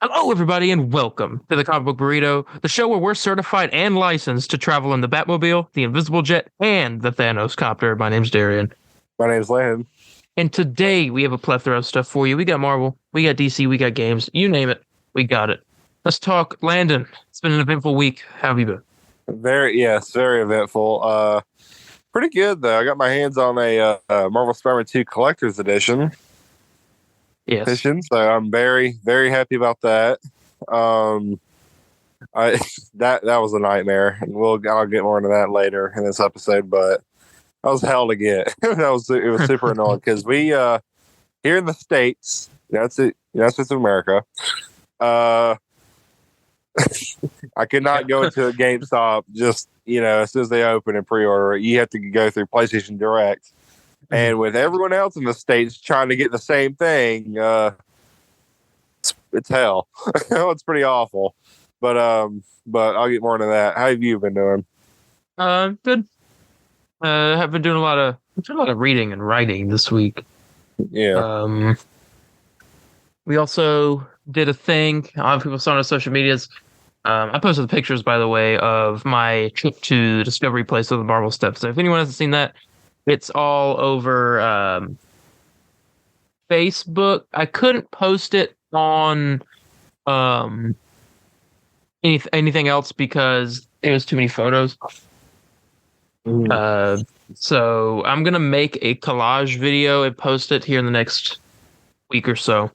Hello, everybody, and welcome to the Comic Book Burrito, the show where we're certified and licensed to travel in the Batmobile, the Invisible Jet, and the Thanos Copter. My name's Darien. My name's Landon. And today we have a plethora of stuff for you. We got Marvel, we got DC, we got games. You name it, we got it. Let's talk Landon. It's been an eventful week. How have you been? Very eventful. Pretty good though. I got my hands on a Marvel Spider-Man 2 Collector's Yes. edition, so I'm very happy about that. I that was a nightmare, and I'll get more into that later in this episode. But that was hell to get. It was super annoying because we here in the States, that's America. I could not go into a GameStop just, as soon as they open and pre-order it. You have to go through PlayStation Direct. And with everyone else in the States trying to get the same thing, it's hell. It's pretty awful. But I'll get more into that. How have you been doing? Good. I've been doing a lot of reading and writing this week. Yeah. We also did a thing. A lot of people saw it on social medias. I posted the pictures, by the way, of my trip to the Discovery Place of the Marvel Steps. So if anyone hasn't seen that, it's all over Facebook. I couldn't post it on anything else because it was too many photos. So I'm gonna make a collage video and post it here in the next week or so.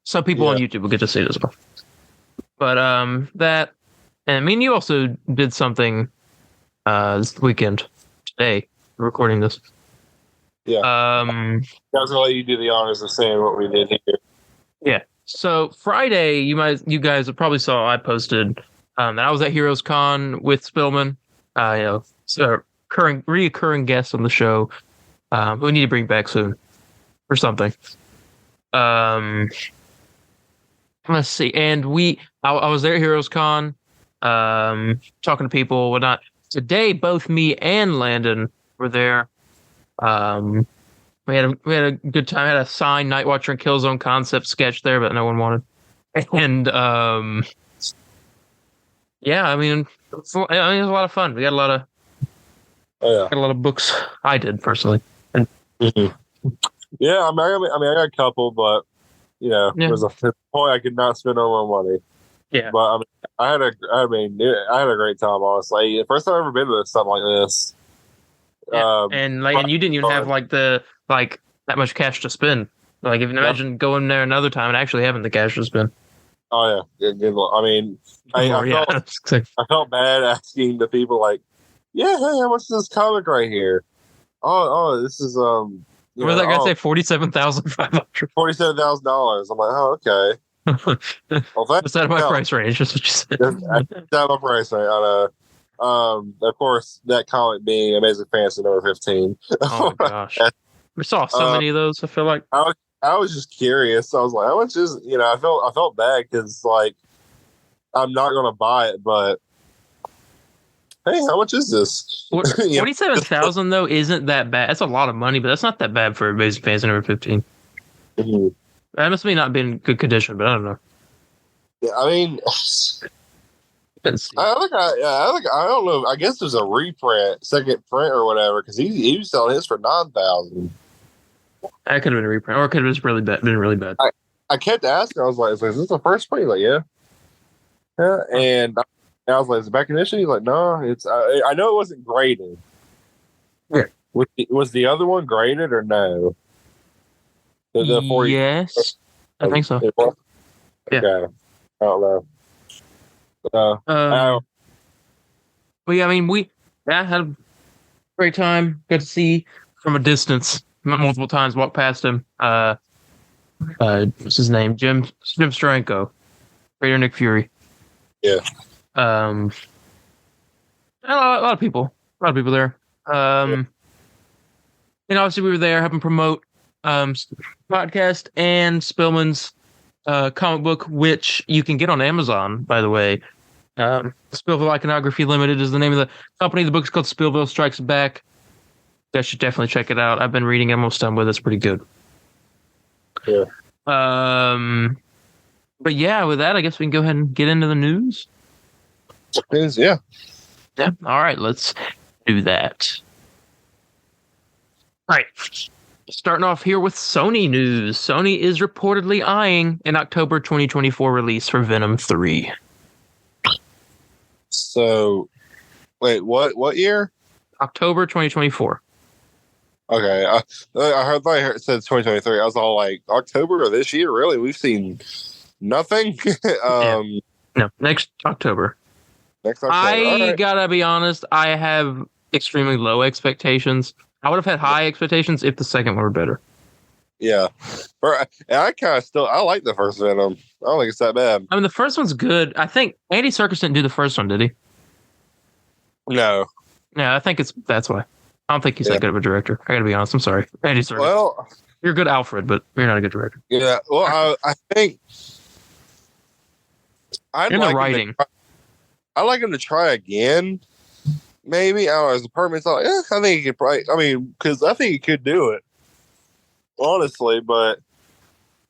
Some people on YouTube will get to see it as well. But that, and I mean, you also did something this weekend, today, recording this. Yeah. I was gonna let you do the honors of saying what we did here. Yeah. So Friday, you guys probably saw I posted that I was at Heroes Con with Spillman, so reoccurring guest on the show, who we need to bring back soon or something. Let's see, and I was there at Heroes Con, talking to people, whatnot. Today, both me and Landon were there. We had a good time. I had a signed Night Watcher and Killzone concept sketch there, but no one wanted. And yeah, I mean, it was a lot of fun. We got a lot of books. I did personally. And Yeah, I got a couple, but there was a point I could not spend no more money. Yeah, but I had a great time. Honestly, the first time I've ever been to something like this. Yeah. And you didn't even have that much cash to spend. Like, if you imagine going there another time and actually having the cash to spend. Oh yeah, I mean, I felt bad asking the people like, yeah, hey, how much is this comic right here? Oh, this is what did that guy say? $47,500. $47,000. I'm like, oh, okay. Well, that's out of my price range. That's what you said. That's out of my price range. Of course, that comic being Amazing Fantasy number 15. Oh my gosh, we saw so many of those. I feel like I was just curious. I was like, how much is I felt bad because like I'm not gonna buy it, but hey, how much is this? 47,000 though isn't that bad. That's a lot of money, but that's not that bad for Amazing Fantasy number 15. Mm-hmm. That must be not been in good condition, but I don't know. Yeah, I mean, I don't know. I guess there's a reprint, second print or whatever, because he was selling his for 9,000. That could have been a reprint, or it could have just been really bad. I kept asking. I was like, "Is this the first print?" He's like, "Yeah." And I was like, "Is it back in issue?" He's like, "No, it's." I know it wasn't graded. Yeah. Was the other one graded or no? The 40. Yes, I think so. Yeah. Okay. I don't know. But yeah, I mean, we had a great time. Got to see from a distance multiple times. Walked past him. What's his name? Jim Steranko, Raider Nick Fury. Yeah. A lot of people there. And obviously we were there helping promote podcast and Spillman's comic book, which you can get on Amazon, by the way. Spillville Iconography Limited is the name of the company. The book's called Spillville Strikes Back. You guys should definitely check it out. I've been reading it, almost done with it. It's pretty good. Yeah. But yeah, with that, I guess we can go ahead and get into the news. Yeah. Yeah. All right, let's do that. All right. Starting off here with Sony news. Sony is reportedly eyeing an October 2024 release for Venom 3. So, wait, what year? October 2024. Okay, I heard it said 2023. I was all like, October of this year? Really? We've seen nothing. Yeah. No, next October. Next October. I gotta be honest, I have extremely low expectations. I would have had high expectations if the second one were better. Yeah, and I kind of still like the first Venom. I don't think it's that bad. I mean, the first one's good. I think Andy Serkis didn't do the first one, did he? No. Yeah, I think that's why. I don't think he's that good of a director. I gotta be honest. I'm sorry, Andy Serkis. Well, you're a good Alfred, but you're not a good director. Yeah. Well, I think I'd like the writing. I'd like him to try again. Maybe I don't know. As a permit, like, I think he could probably. I mean, because I think he could do it. Honestly, but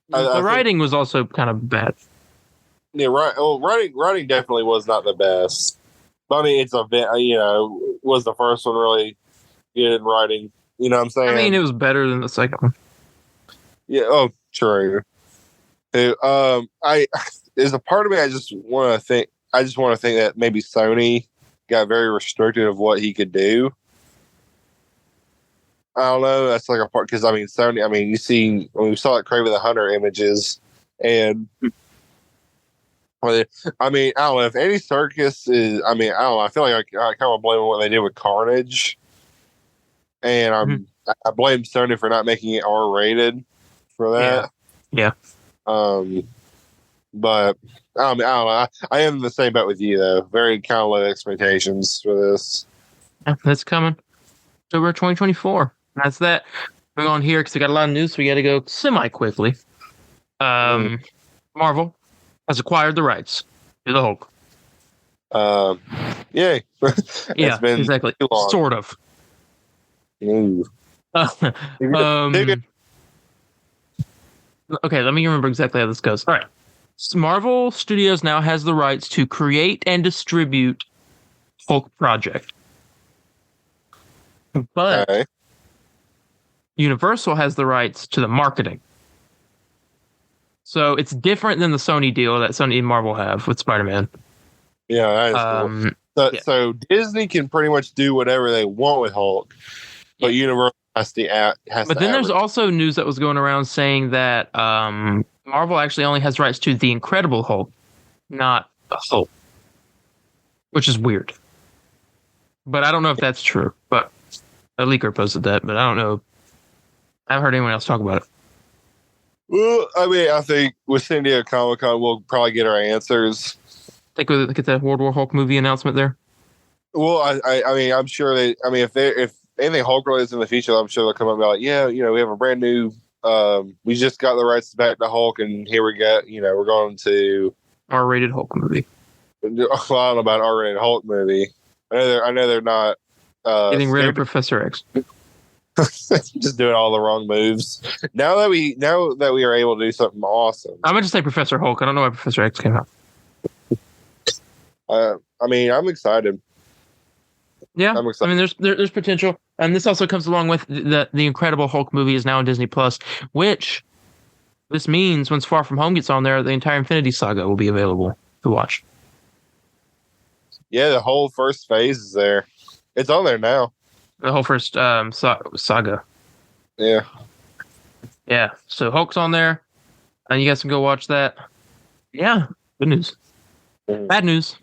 the writing was also kind of bad. Yeah, right. Well, writing definitely was not the best. But I mean, was the first one really good in writing? You know what I'm saying? I mean, it was better than the second one. Yeah. Oh, true. There's a part of me I just want to think that maybe Sony got very restricted of what he could do. I don't know. That's like a part because I mean Sony. I mean, you see when we saw Kraven the Hunter images, and I mean I don't know if Andy Serkis is. I mean I don't know. I feel like I kind of blame what they did with Carnage, and I blame Sony for not making it R-rated for that. Yeah. But I don't know. I am in the same boat with you though. Very kind of low expectations for this. Yeah, that's coming. October 2024. That's that. We're on here because we got a lot of news, so we got to go semi-quickly. Marvel has acquired the rights to the Hulk. Yay. Yeah, exactly. Sort of. Ooh. Okay, let me remember exactly how this goes. All right. Marvel Studios now has the rights to create and distribute Hulk Project. But Universal has the rights to the marketing. So it's different than the Sony deal that Sony and Marvel have with Spider-Man. Yeah, that is cool. So Disney can pretty much do whatever they want with Hulk, but Universal has to But then there's also news that was going around saying that Marvel actually only has rights to the Incredible Hulk, not the Hulk, which is weird. But I don't know if that's true. But a leaker posted that, but I don't know. I haven't heard anyone else talk about it. Well, I mean, I think with San Diego Comic-Con, we'll probably get our answers. Think we'll get that World War Hulk movie announcement there. Well, I mean, I'm sure if anything Hulk related in the future, I'm sure they'll come up and be like, yeah, we have a brand new. We just got the rights back to Hulk, and here we go. We're going to R-rated Hulk movie. I don't know about R-rated Hulk movie. I know they're not getting rid of Professor X. Just doing all the wrong moves. Now that we are able to do something awesome. I'm gonna just say Professor Hulk. I don't know why Professor X came out. I mean, I'm excited. Yeah, I'm excited. I mean, there's potential, and this also comes along with the Incredible Hulk movie is now on Disney Plus, which this means once Far From Home gets on there, the entire Infinity Saga will be available to watch. Yeah, the whole first phase is there. It's on there now. The whole first saga. Yeah. Yeah. So Hulk's on there, and you guys can go watch that. Yeah. Good news. Bad news.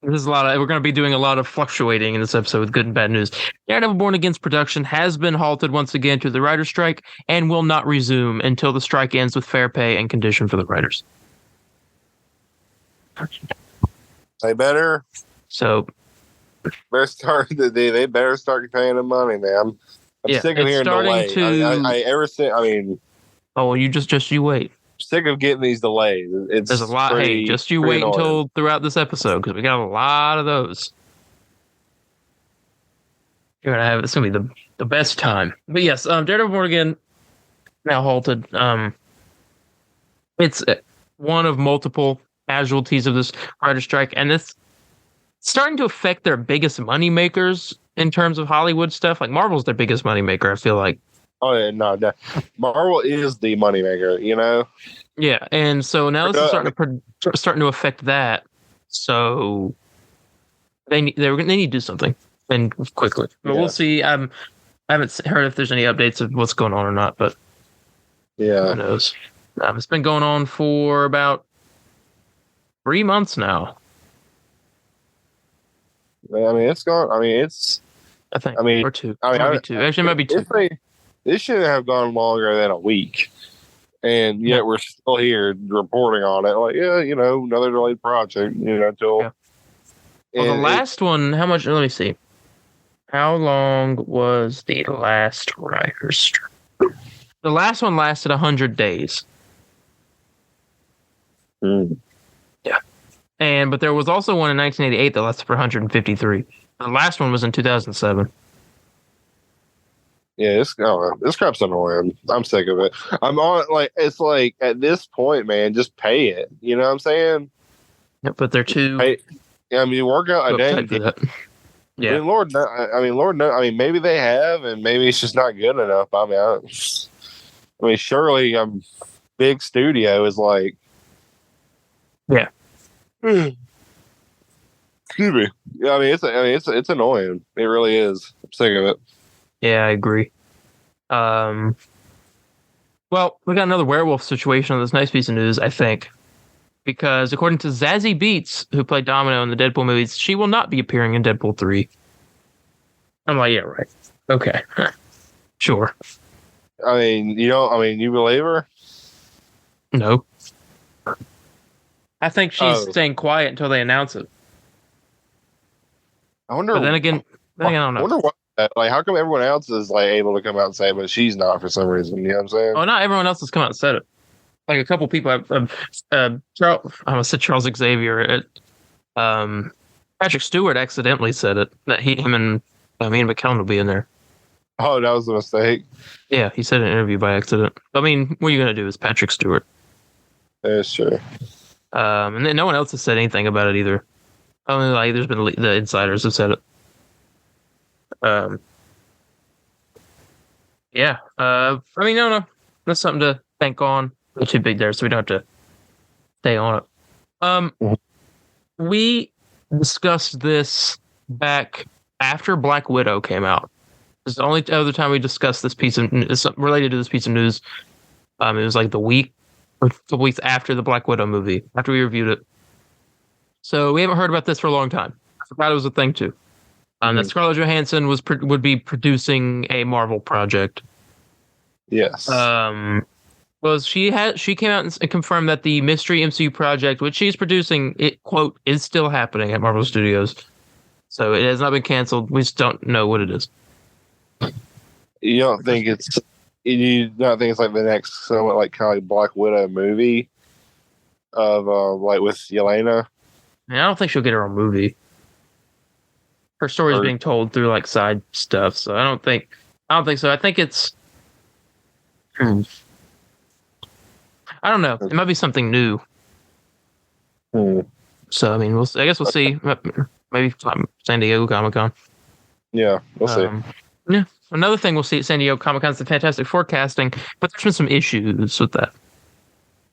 There's we're going to be doing a lot of fluctuating in this episode with good and bad news. Daredevil Born Against production has been halted once again to the writer's strike and will not resume until the strike ends with fair pay and condition for the writers. They better. So. They better start paying them money, man. I'm sick of hearing delays. Oh, you just you wait. Sick of getting these delays. There's a lot. Hey, just you wait until throughout this episode because we got a lot of those. It's gonna be the best time. But yes, Daredevil Born Again now halted. one of multiple casualties of this writer strike, and it's starting to affect their biggest money makers in terms of Hollywood stuff. Like Marvel's their biggest money maker, I feel like. Oh yeah, no, Marvel is the moneymaker, you know. Yeah, and so now this is starting to affect that. So they need to do something and quickly. But we'll see. I haven't heard if there's any updates of what's going on or not, but who knows? It's been going on for about 3 months now. I mean, it's gone. I mean, it's. I think. I mean, or two. I mean, maybe two. Actually, it might be two. This shouldn't have gone longer than a week, and yet we're still here reporting on it. Like, yeah, you know, another delayed project. You know, until. Yeah. Well, the last one. How much? Let me see. How long was the last writer's strike? The last one lasted 100 days. Yeah. But there was also one in 1988 that lasted for 153. The last one was in 2007. Yeah, this crap's annoying. I'm sick of it. I'm on it's like at this point, man, just pay it. You know what I'm saying? Yeah, but they're too. I mean, work out a day. Yeah. I mean, Lord knows. I mean, maybe they have, and maybe it's just not good enough. I mean, surely big studio is like. Yeah. Excuse me. Yeah, I mean, it's annoying. It really is. I'm sick of it. Yeah, I agree. Well, we got another werewolf situation on this nice piece of news, I think. Because according to Zazie Beetz, who played Domino in the Deadpool movies, she will not be appearing in Deadpool 3. I'm like, yeah, right. Okay. Sure. I mean, you believe her? No. I think she's staying quiet until they announce it. I wonder. But then again, I don't know. I wonder what. Like, how come everyone else is like able to come out and say it, but she's not for some reason? You know what I'm saying? Oh, not everyone else has come out and said it. Like a couple people, Charles, I almost said Charles Xavier. Patrick Stewart accidentally said it that him and Ian McKellen will be in there. Oh, that was a mistake. Yeah, he said in an interview by accident. I mean, what are you gonna do? Is Patrick Stewart? That's true. And then no one else has said anything about it either. Only like there's been the insiders have said it. Yeah. I mean, no. That's something to think on. Not too big there, so we don't have to stay on it. We discussed this back after Black Widow came out. It's the only other time we discussed this piece of it's related to this piece of news. It was like the week or the weeks after the Black Widow movie, after we reviewed it. So we haven't heard about this for a long time. I forgot it was a thing too. That Scarlett Johansson would be producing a Marvel project. Yes. Well, she came out and confirmed that the Mystery MCU project, which she's producing, it quote is still happening at Marvel Studios. So it has not been canceled. We just don't know what it is. You don't think it's like the next somewhat like kind of like Black Widow movie of like with Yelena? I don't think she'll get her own movie. Her story is being told through like side stuff, so I don't think so. I think it's I don't know. It might be something new. So I mean, I guess we'll see. Maybe San Diego Comic-Con. Yeah, we'll see. Yeah, another thing we'll see at San Diego Comic-Con is the fantastic forecasting, but there's been some issues with that.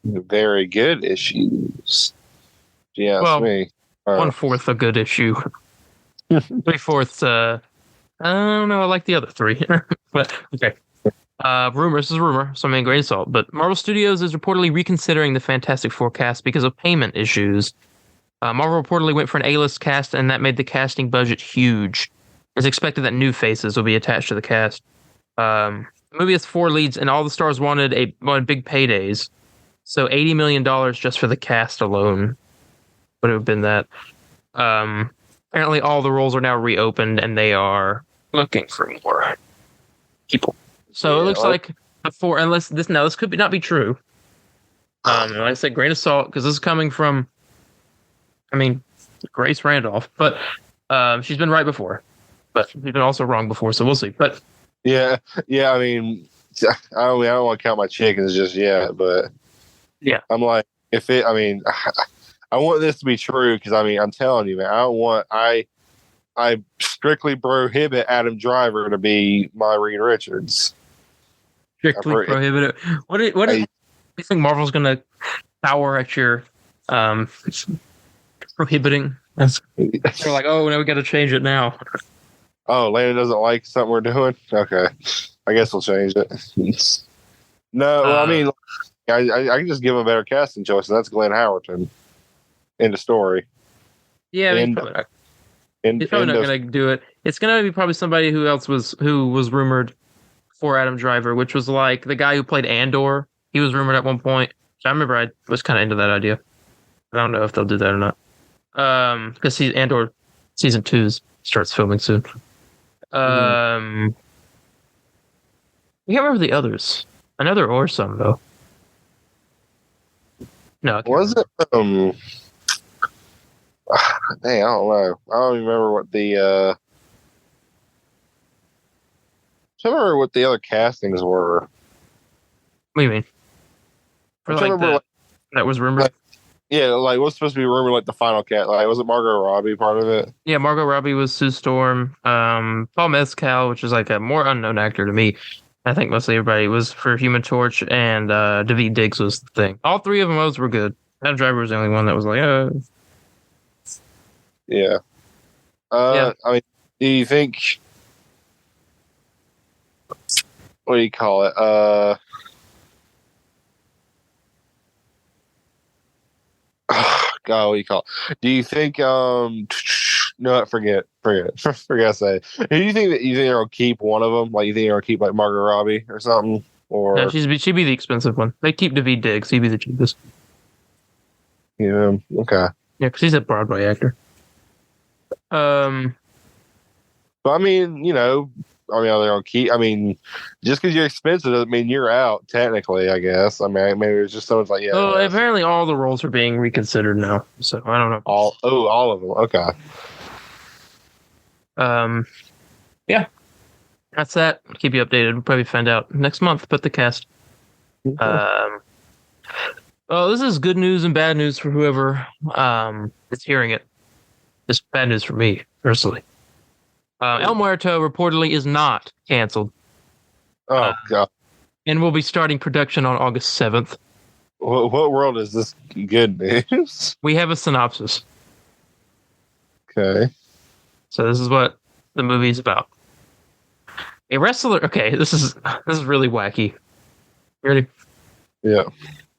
Very good issues. Yeah, me. 1/4 a good issue. 3/4. I don't know. I like the other 3, but okay. Rumor. This is a rumor, so I mean, grain of salt. But Marvel Studios is reportedly reconsidering the Fantastic Four cast because of payment issues. Marvel reportedly went for an A-list cast, and that made the casting budget huge. It's expected that new faces will be attached to the cast. The movie has 4 leads, and all the stars wanted big paydays. So $80 million just for the cast alone would have been that. Apparently, all the roles are now reopened, and they are looking for more people. So it looks like before, unless this could not be true. Like I said, grain of salt, because this is coming from, Grace Randolph, but she's been right before, but she's been also wrong before. So we'll see. But yeah. I mean, I don't want to count my chickens just yet, but yeah, I'm like, if it, I mean, I want this to be true because I mean, I'm telling you, man, I strictly prohibit Adam Driver to be my Reed Richards. Strictly prohibited. What do you think Marvel's gonna cower at your prohibiting? They're like, oh no, we got to change it now. Oh, Landon doesn't like something we're doing. Okay, I guess we'll change it. No, well, I mean, I can just give him a better casting choice, and that's Glenn Howerton. End of story. Yeah, he's probably not going to do it. It's going to be probably somebody who was rumored for Adam Driver, which was like the guy who played Andor. He was rumored at one point. I remember I was kind of into that idea. I don't know if they'll do that or not. Because Andor season 2 starts filming soon. I can't remember the others. I know there are some though. No, was it? Dang, I don't know. I don't remember what the. I don't remember what the other castings were. What do you mean? For like that was rumored. Like, yeah, like what's supposed to be rumored? Like the final cat. Like was it Margot Robbie part of it? Yeah, Margot Robbie was Sue Storm. Paul Mescal, which is like a more unknown actor to me. I think mostly everybody was for Human Torch, and Daveed Diggs was the thing. All three of them were good. Adam Driver was the only one that was like, Yeah. I mean, do you think? What do you call it? God, what do you call it? Do you think? No, forget. I say. Do you think they'll keep one of them? Like you think they'll keep like Margot Robbie or something? Or no, she'd be the expensive one. They keep Daveed Diggs. He'd be the cheapest. Yeah. Okay. Yeah, because he's a Broadway actor. But I mean, they're gonna keep. I mean, just because you're expensive doesn't mean you're out. Technically, I guess. I mean, maybe it's just someone's like, yeah. Oh, apparently all the roles are being reconsidered now. So I don't know. All of them. Okay. Yeah, that's that. I'll keep you updated. We'll probably find out next month. Put the cast. Well, this is good news and bad news for whoever is hearing it. It's bad news for me personally. El Muerto reportedly is not canceled. Oh God! And will be starting production on August 7th. What world is this good news? We have a synopsis. Okay. So this is what the movie's about. A wrestler. Okay, this is really wacky. You ready? Yeah.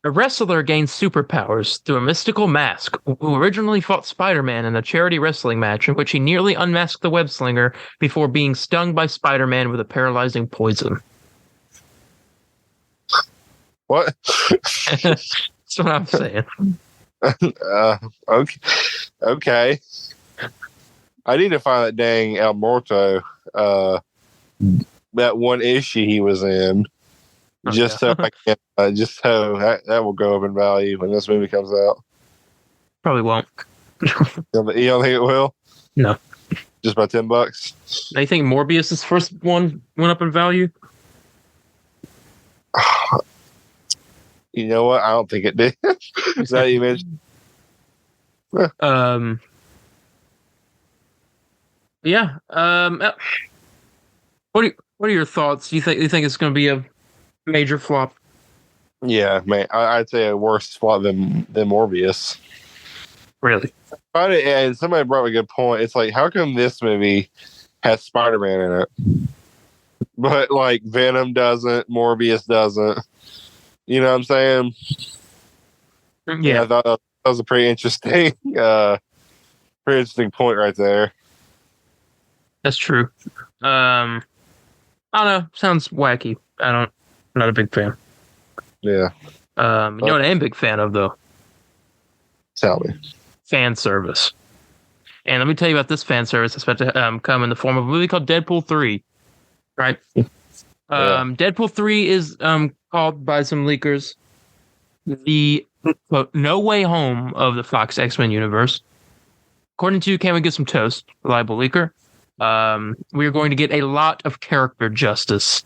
A wrestler gains superpowers through a mystical mask who originally fought Spider-Man in a charity wrestling match in which he nearly unmasked the web slinger before being stung by Spider-Man with a paralyzing poison. What? That's what I'm saying. Okay. I need to find that dang El Muerto, that one issue he was in. So I can, so that will go up in value when this movie comes out. Probably won't. You don't think it will? No. Just by $10. I think Morbius' first one went up in value. You know what? I don't think it did. Is that you mentioned? Yeah. What are your thoughts? You think it's going to be a major flop? Yeah, man. I'd say a worse flop than Morbius. Really? And somebody brought up a good point. It's like, how come this movie has Spider-Man in it, but like Venom doesn't, Morbius doesn't? You know what I'm saying? Yeah, I thought that was a pretty interesting point right there. That's true. I don't know. Sounds wacky. I'm not a big fan. Yeah. You know what I am a big fan of though? Tell me. Fan service. And let me tell you about this fan service that's about to come in the form of a movie called Deadpool 3. Right? Deadpool 3 is called by some leakers the quote, No Way Home of the Fox X-Men universe. According to Can We Get Some Toast, reliable leaker, we are going to get a lot of character justice.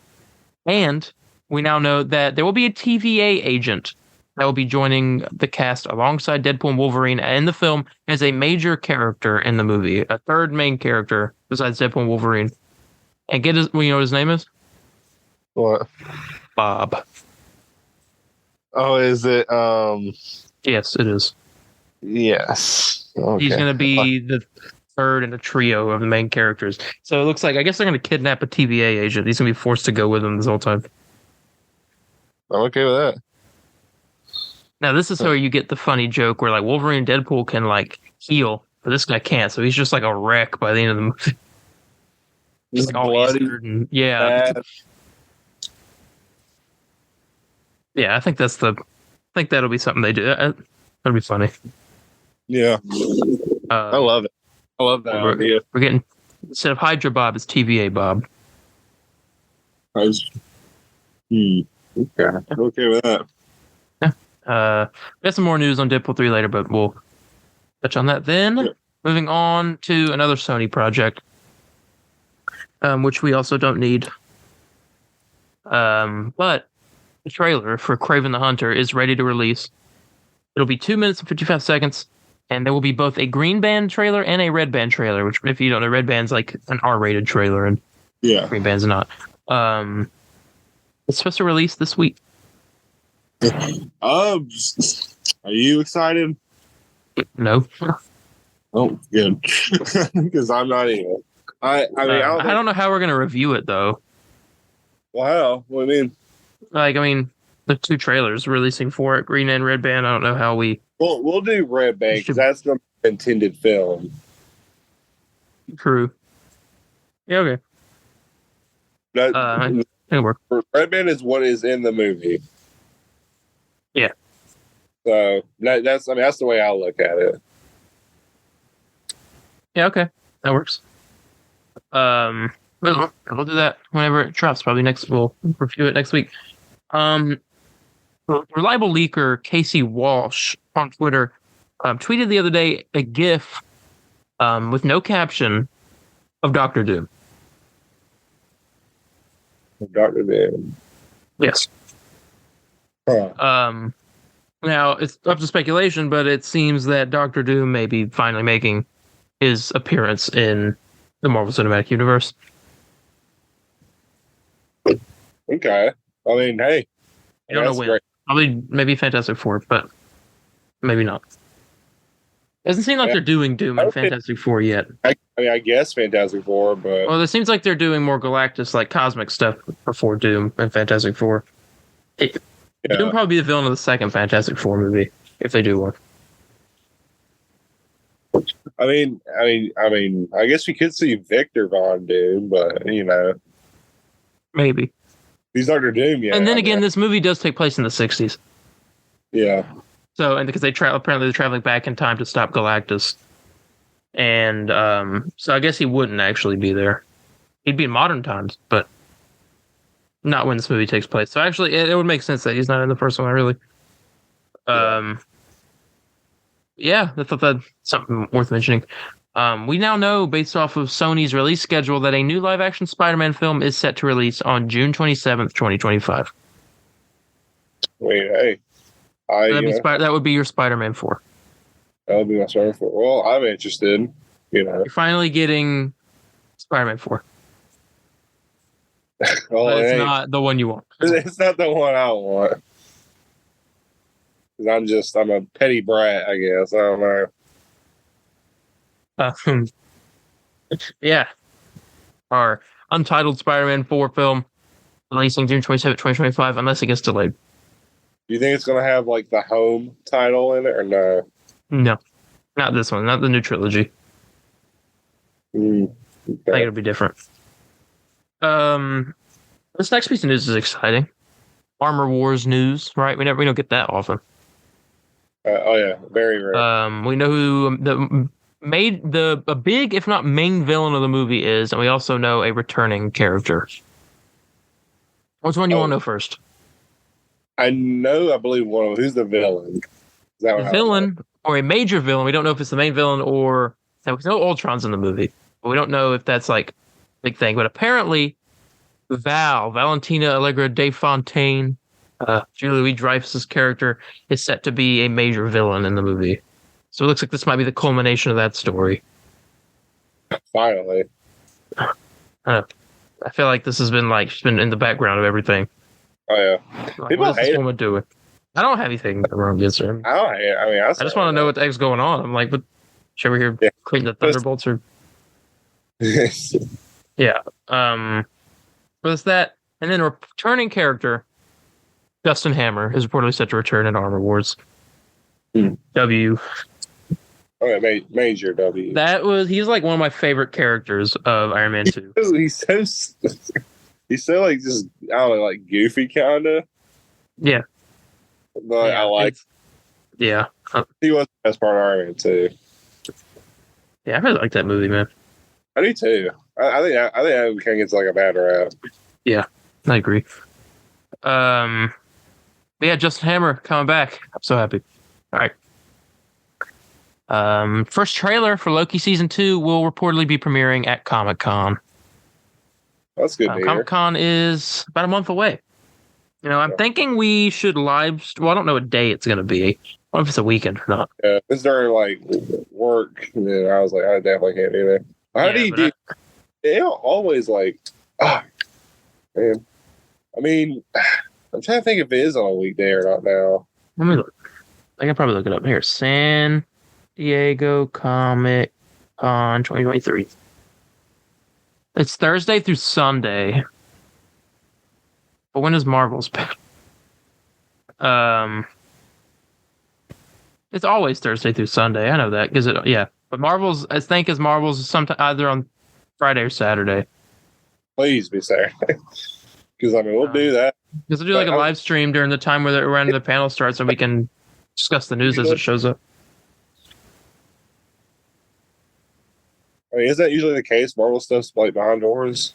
And we now know that there will be a TVA agent that will be joining the cast alongside Deadpool and Wolverine in the film as a major character in the movie, a third main character besides Deadpool and Wolverine. And get his, you know what his name is? What? Bob. Oh, is it? Yes, it is. Yes. Okay. He's going to be the third in a trio of the main characters. So it looks like, I guess they're going to kidnap a TVA agent. He's going to be forced to go with them this whole time. I'm okay with that. Now, this is where you get the funny joke where, like, Wolverine and Deadpool can, like, heal, but this guy can't. So he's just like a wreck by the end of the movie. Just like all bloody. and, yeah. Bad. Yeah, I think that'll be something they do. That'll be funny. Yeah. I love it. I love that idea. We're getting, instead of Hydra Bob, it's TVA Bob. Okay. Okay with that. Yeah. We have some more news on Deadpool 3 later, but we'll touch on that then. Yeah. Moving on to another Sony project, which we also don't need. But the trailer for Kraven the Hunter is ready to release. It'll be 2 minutes and 55 seconds, and there will be both a green band trailer and a red band trailer, which, if you don't know, red band's like an R-rated trailer, and green band's not. It's supposed to release this week. Are you excited? No. Oh, good. Because I'm not either. I don't know how we're gonna review it though. Wow, what do you mean? Like, I mean, the two trailers releasing for it, green and red band. I don't know how we. Well, we'll do red band because that's the intended film. True. Yeah. Okay. It'll work. Red band is what is in the movie. Yeah. So that's the way I look at it. Yeah. Okay. That works. We'll do that whenever it drops. Probably next. We'll review it next week. Reliable leaker Casey Walsh on Twitter tweeted the other day a GIF with no caption of Doctor Doom. Doctor Doom. Yes. Huh. Now it's up to speculation, but it seems that Doctor Doom may be finally making his appearance in the Marvel Cinematic Universe. Okay. I mean, hey. I don't know when. Great. Probably maybe Fantastic Four, but maybe not. Doesn't seem like they're doing Doom and Fantastic Four yet. I guess Fantastic Four, but... Well, it seems like they're doing more Galactus, like cosmic stuff before Doom and Fantastic Four. Doom will probably be the villain of the second Fantastic Four movie, if they do one. I guess we could see Victor Von Doom, but, you know... Maybe. He's Doctor Doom, yeah. And then again, this movie does take place in the 60s. Yeah. So, and because apparently they're traveling back in time to stop Galactus. And so I guess he wouldn't actually be there. He'd be in modern times, but not when this movie takes place. So actually, it would make sense that he's not in the first one, really. Yeah, I thought that's something worth mentioning. We now know, based off of Sony's release schedule, that a new live-action Spider-Man film is set to release on June 27th, 2025. Wait, hey. That would be your Spider-Man 4. That would be my Spider-Man 4. Well, I'm interested. You know. You're finally getting Spider-Man 4. Well, but it's not the one you want. It's not the one I want. I'm a petty brat, I guess. I don't know. Yeah. Our untitled Spider-Man 4 film releasing June 27, 2025, unless it gets delayed. Do you think it's going to have, like, the home title in it, or no? No. Not this one. Not the new trilogy. Okay. I think it'll be different. This next piece of news is exciting. Armor Wars news, right? We don't get that often. Oh, yeah. Very rare. We know who a big, if not main villain of the movie is, and we also know a returning character. Which one do you want to know first? I believe one of them. Who's the villain? The villain, or a major villain. We don't know if it's the main villain or... We know Ultron's in the movie, but we don't know if that's like a big thing. But apparently, Valentina Allegra de Fontaine, Julia Louis-Dreyfus's character is set to be a major villain in the movie. So it looks like this might be the culmination of that story. Finally. I feel like this has been in the background of everything. Oh yeah. Like, People what is hate this it. woman doing? I don't have anything wrong against her. I don't hate it. I mean, I just want to know what the heck's going on. I'm like, what? Should we hear creating the Thunderbolts or? Yeah. But it's that, and then a returning character, Justin Hammer, is reportedly set to return in Armor Wars. W. Okay, major W. He's like one of my favorite characters of Iron Man 2. He's so like just I don't know, like goofy kind of. Yeah. But I like. Yeah. He was the best part of Iron Man 2. Yeah, I really like that movie, man. I do too. I think that kind of gets like a bad rap. Yeah, I agree. But yeah, Justin Hammer coming back. I'm so happy. All right. First trailer for Loki season 2 will reportedly be premiering at Comic-Con. That's good to hear. Comic-Con is about a month away. You know, I'm thinking we should well, I don't know what day it's going to be. What if it's a weekend or not? Yeah, it's during like work. And then I was like, I definitely can't do that. How do you do? They always like, man. I mean, I'm trying to think if it is on a weekday or not now. Let me look. I can probably look it up here. San Diego Comic Con 2023. It's Thursday through Sunday. But when is Marvel's back? It's always Thursday through Sunday. I know that because But Marvel's, I think, Marvel's sometime either on Friday or Saturday. Please be Saturday, because I mean we'll do that. Because we'll do like a live stream during the time where the panel starts, and we can discuss the news as it shows up. I mean, is that usually the case? Marvel stuff's like behind doors,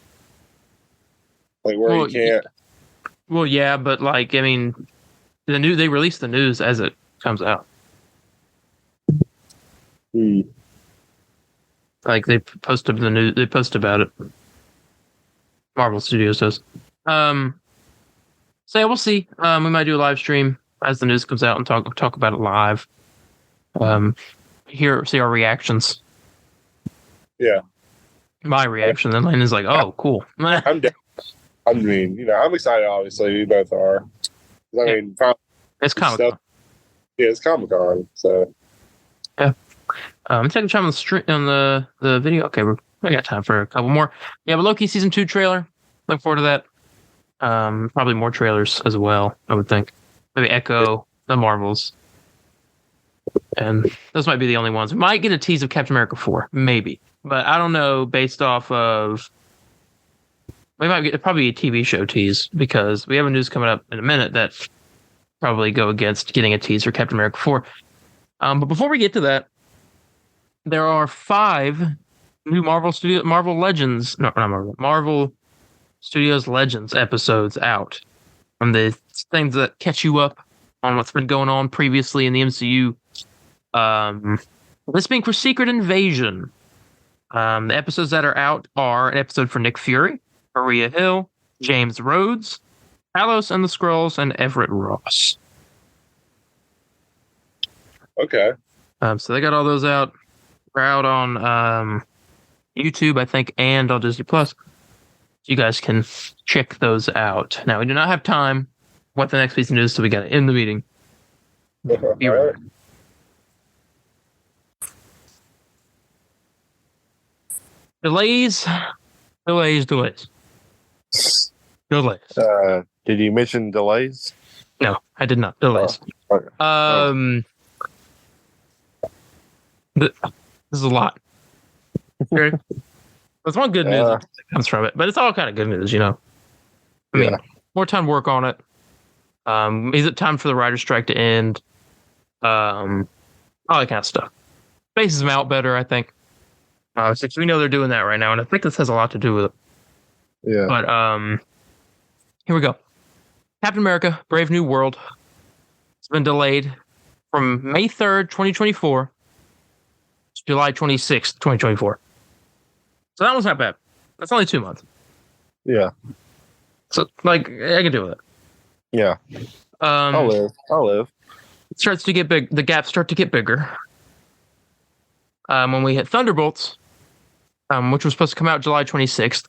like where you can't. Well, yeah, but like I mean, they release the news as it comes out. Like they posted the news. They post about it. Marvel Studios does. So yeah, we'll see. We might do a live stream as the news comes out and talk about it live. See our reactions. Yeah. My reaction. Then Landon's like, "Oh, cool." I'm down. I mean, I'm excited. Obviously, we both are. I mean, it's Comic-Con. Yeah, it's Comic-Con. So yeah. Taking time on the video. Okay, we got time for a couple more. Yeah, but Loki season 2 trailer. Look forward to that. Probably more trailers as well, I would think. Maybe Echo, the Marvels. And those might be the only ones. We might get a tease of Captain America 4. Maybe. But I don't know based off of... We might get probably a TV show tease because we have a news coming up in a minute that probably go against getting a tease for Captain America 4. But before we get to that, there are 5 new Marvel Studios Legends episodes out from the things that catch you up on what's been going on previously in the MCU. This being for Secret Invasion. The episodes that are out are an episode for Nick Fury, Maria Hill, James Rhodes, Talos and the Skrulls, and Everett Ross. Okay. So they got all those out. We're out on YouTube, I think, and on Disney Plus. You guys can check those out. Now, we do not have time. What the next piece of news, so we got to end the meeting. Be right. Delays. Did you mention delays? No, I did not. Delays. Okay. This is a lot. Okay. There's one good news that comes from it, but it's all kind of good news, I mean, more time to work on it. Is it time for the writer's strike to end? All that kind of stuff. Spaces them out better, I think. Since we know they're doing that right now, and I think this has a lot to do with it. Yeah. But here we go. Captain America: Brave New World. It's been delayed from May 3rd, 2024 to July 26th, 2024. So that one's not bad. That's only 2 months. Yeah. So, I can deal with it. Yeah. I'll live. It starts to get big. The gaps start to get bigger. When we hit Thunderbolts, which was supposed to come out July 26th,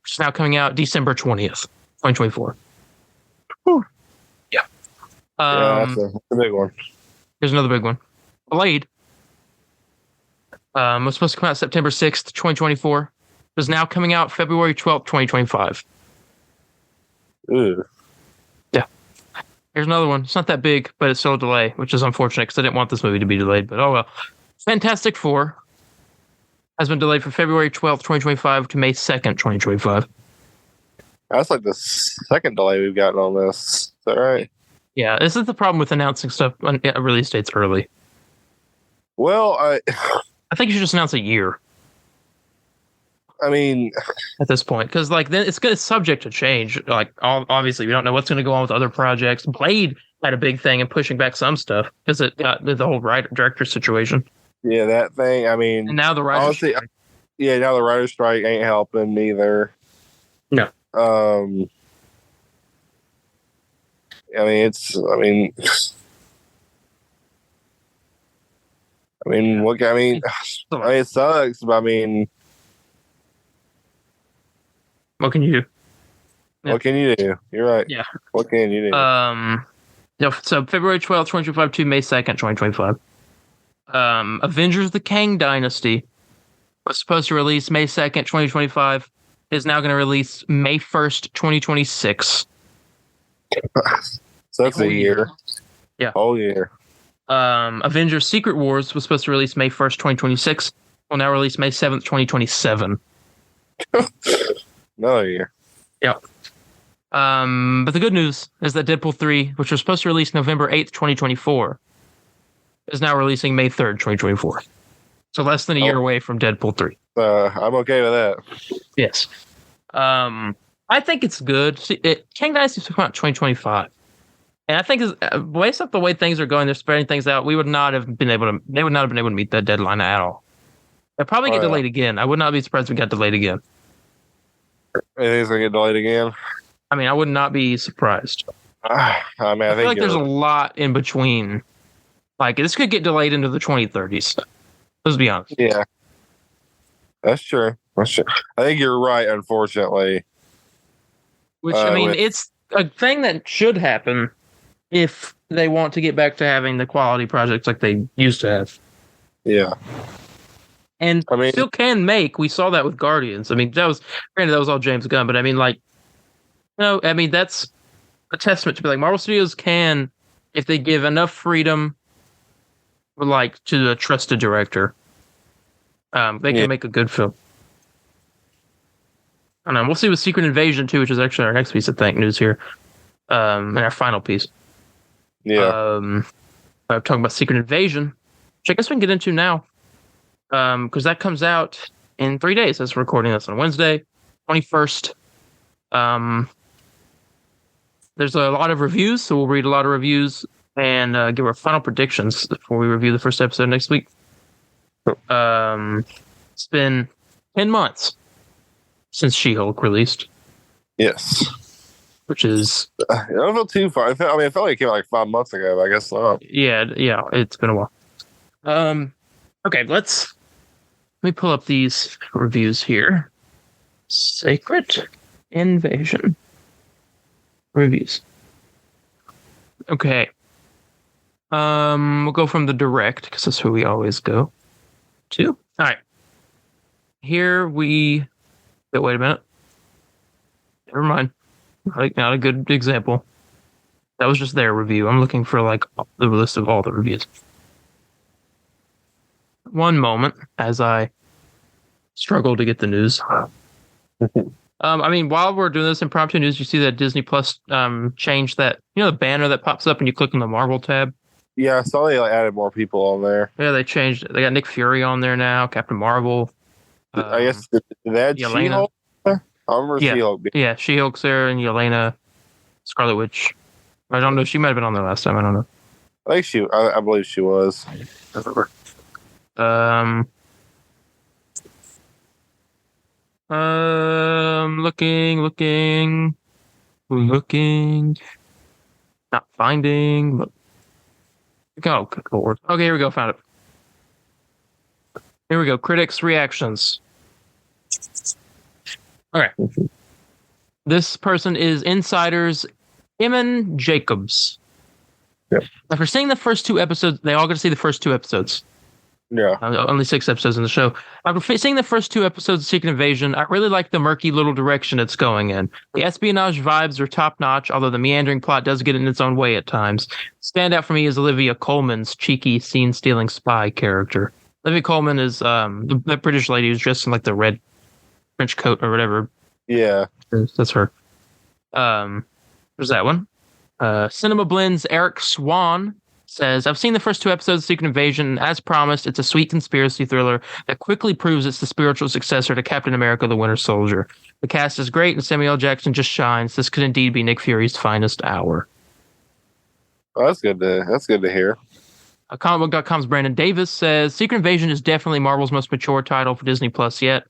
which is now coming out December 20th, 2024. Whew. Yeah. That's a big one. Here's another big one. Blade was supposed to come out September 6th, 2024. It is now coming out February 12th, 2025. Ooh. Yeah. Here's another one. It's not that big, but it's still a delay, which is unfortunate because I didn't want this movie to be delayed, but oh well. Fantastic Four has been delayed from February 12th, 2025 to May 2nd, 2025. That's like the second delay we've gotten on this. Is that right? Yeah, this is the problem with announcing stuff on release dates early. Well, I think you should just announce a year. I mean, at this point, because like then it's subject to change. Like obviously, we don't know what's going to go on with other projects. Blade had a big thing in pushing back some stuff because it got the whole director situation. Yeah, that thing. I mean, and now the writers. Now the writer's strike ain't helping either. No. I mean, it sucks, but I mean, what can you do? Yeah. What can you do? You're right. Yeah. What can you do? So February 12th, 2025 to May 2nd, 2025. Avengers: The Kang Dynasty was supposed to release May 2nd, 2025. Is now going to release May 1st, 2026. So that's a year. Yeah. Whole year. Avengers: Secret Wars was supposed to release May 1st, 2026. Will now release May 7th, 2027. Another year. Yep. But the good news is that Deadpool 3, which was supposed to release November 8th, 2024, is now releasing May 3rd, 2024. So less than a year away from Deadpool 3. I'm okay with that. Yes. I think it's good. Kang Dynasty is coming out 2025. And I think based off the way things are going, they're spreading things out. They would not have been able to meet that deadline at all. They'll probably get delayed again. I would not be surprised if it got delayed again. You think it's going to get delayed again? I mean, I would not be surprised. I feel like there's a lot in between. Like, this could get delayed into the 2030s. Let's be honest. Yeah. That's true. I think you're right, unfortunately. Which, I mean, it's a thing that should happen if they want to get back to having the quality projects like they used to have. Yeah. And still can make. We saw that with Guardians. I mean, that was all James Gunn, but I mean, like, I mean, that's a testament to be like Marvel Studios can, if they give enough freedom, like to a trusted director, they can make a good film. I don't know. We'll see with Secret Invasion too, which is actually our next piece of news here, and our final piece. Yeah. I'm talking about Secret Invasion, which I guess we can get into now, because that comes out in 3 days. As we're recording this on Wednesday, 21st. There's a lot of reviews, so we'll read a lot of reviews and give our final predictions before we review the first episode next week. It's been 10 months since She-Hulk released. Yes. Which is... I don't feel too far. I felt like it came out like 5 months ago, but I guess not. Yeah, it's been a while. Okay, let me pull up these reviews here. Secret Invasion reviews. Okay. We'll go from the direct, because that's who we always go to. All right. Here we... Wait a minute. Never mind. Not a good example. That was just their review. I'm looking for like the list of all the reviews. One moment as I struggle to get the news. I mean, while we're doing this impromptu news, you see that Disney Plus changed that, the banner that pops up when you click on the Marvel tab? Yeah, I saw they added more people on there. Yeah, they changed it. They got Nick Fury on there now, Captain Marvel. I guess that She-Hulk? I remember She-Hulk. Yeah, She-Hulk's there, and Yelena, Scarlet Witch. I don't know. She might have been on there last time. I don't know. I believe she was. Looking. Not finding. But... Oh, good Lord. Okay, here we go. Found it. Here we go. Critics' reactions. Okay. This person is Insider's Eamon Jacobs. Yep. After seeing the first 2 episodes, they all got to see the first 2 episodes. Yeah. Only 6 episodes in the show. After seeing the first 2 episodes of Secret Invasion, I really like the murky little direction it's going in. The espionage vibes are top-notch, although the meandering plot does get in its own way at times. Standout for me is Olivia Colman's cheeky, scene-stealing spy character. Olivia Colman is the British lady who's dressed in like the red French coat or whatever. Yeah. That's her. There's that one. Cinema Blends Eric Swan says, I've seen the first 2 episodes of Secret Invasion, and as promised, it's a sweet conspiracy thriller that quickly proves it's the spiritual successor to Captain America the Winter Soldier. The cast is great, and Samuel L. Jackson just shines. This could indeed be Nick Fury's finest hour. Oh, that's good to hear. Comicbook.com's Brandon Davis says, Secret Invasion is definitely Marvel's most mature title for Disney Plus yet.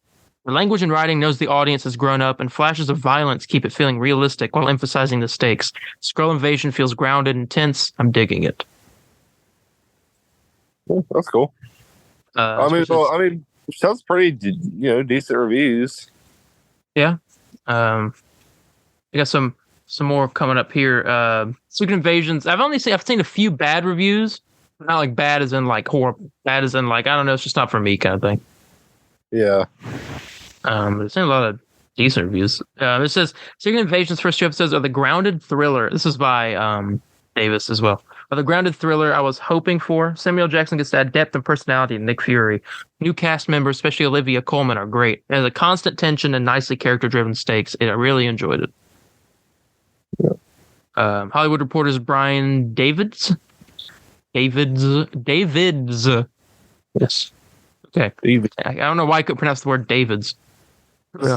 The language and writing knows the audience has grown up, and flashes of violence keep it feeling realistic while emphasizing the stakes. Skrull invasion feels grounded and tense. I'm digging it. That's cool. Sounds pretty, decent reviews. Yeah. I got some more coming up here. Secret Invasions. I've seen a few bad reviews, but not like bad as in like horrible. Bad as in like, I don't know, it's just not for me kind of thing. Yeah. I've seen a lot of decent reviews. It says Secret Invasion's first 2 episodes are the grounded thriller. This is by Davis as well. Are the grounded thriller I was hoping for. Samuel Jackson gets to add depth and personality to Nick Fury. New cast members, especially Olivia Colman, are great. It has a constant tension and nicely character-driven stakes. I really enjoyed it. Yeah. Hollywood Reporter's Brian Davids. Yes. Okay. I don't know why I couldn't pronounce the word Davids. Yeah.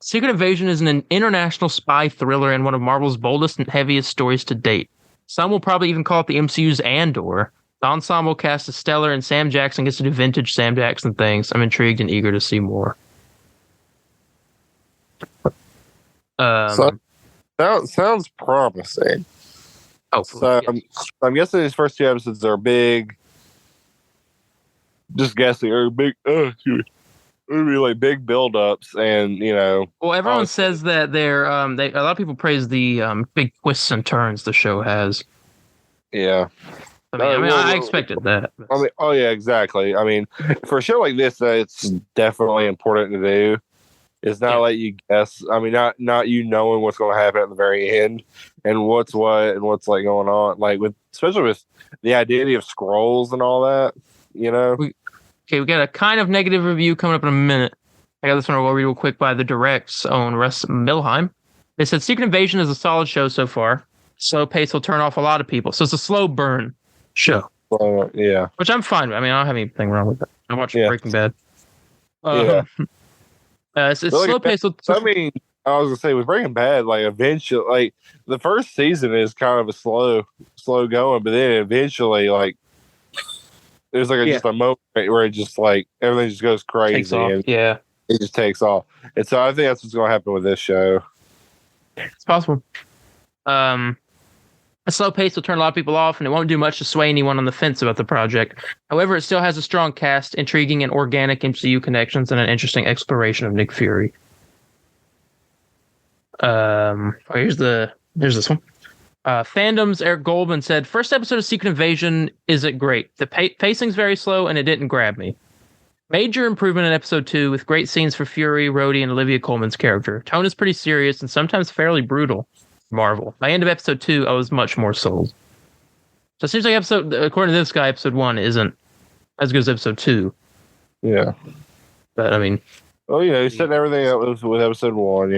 Secret Invasion is an international spy thriller and one of Marvel's boldest and heaviest stories to date. Some will probably even call it the MCU's Andor. The ensemble cast is stellar, and Sam Jackson gets to do vintage Sam Jackson things. I'm intrigued and eager to see more. Sounds promising. Oh, so yes. I'm guessing these first 2 episodes are big. Just guessing, or big. Really big build-ups, and Well, everyone says that they're a lot of people praise the big twists and turns the show has. Yeah, I expected that. Oh yeah, exactly. I mean, for a show like this, it's definitely important to do. It's not let you guess. I mean, not knowing what's going to happen at the very end and what's what and what's like going on. Like especially with the identity of scrolls and all that. Okay, we got a kind of negative review coming up in a minute. I got this one I'll read real quick by the Direct's own Russ Milheim. They said Secret Invasion is a solid show so far. Slow pace will turn off a lot of people. So it's a slow burn show. Yeah. Which I'm fine with. I mean, I don't have anything wrong with that. I watched Breaking Bad. It's slow pace. I mean, I was going to say with Breaking Bad, like eventually, like the first season is kind of a slow going, but then eventually, like, there's like just a moment where it just like everything just goes crazy and it just takes off. And so I think that's what's going to happen with this show. It's possible. A slow pace will turn a lot of people off, and it won't do much to sway anyone on the fence about the project. However, it still has a strong cast, intriguing and organic MCU connections, and an interesting exploration of Nick Fury. Here's this one. Fandom's Eric Goldman said, first episode of Secret Invasion isn't great. The pacing's very slow, and it didn't grab me. Major improvement in episode 2 with great scenes for Fury, Rhodey, and Olivia Colman's character. Tone is pretty serious and sometimes fairly brutal. Marvel. By end of episode 2, I was much more sold. So it seems like according to this guy, episode 1 isn't as good as episode 2. Yeah. But I mean... Oh, yeah, he said everything that was with episode 1,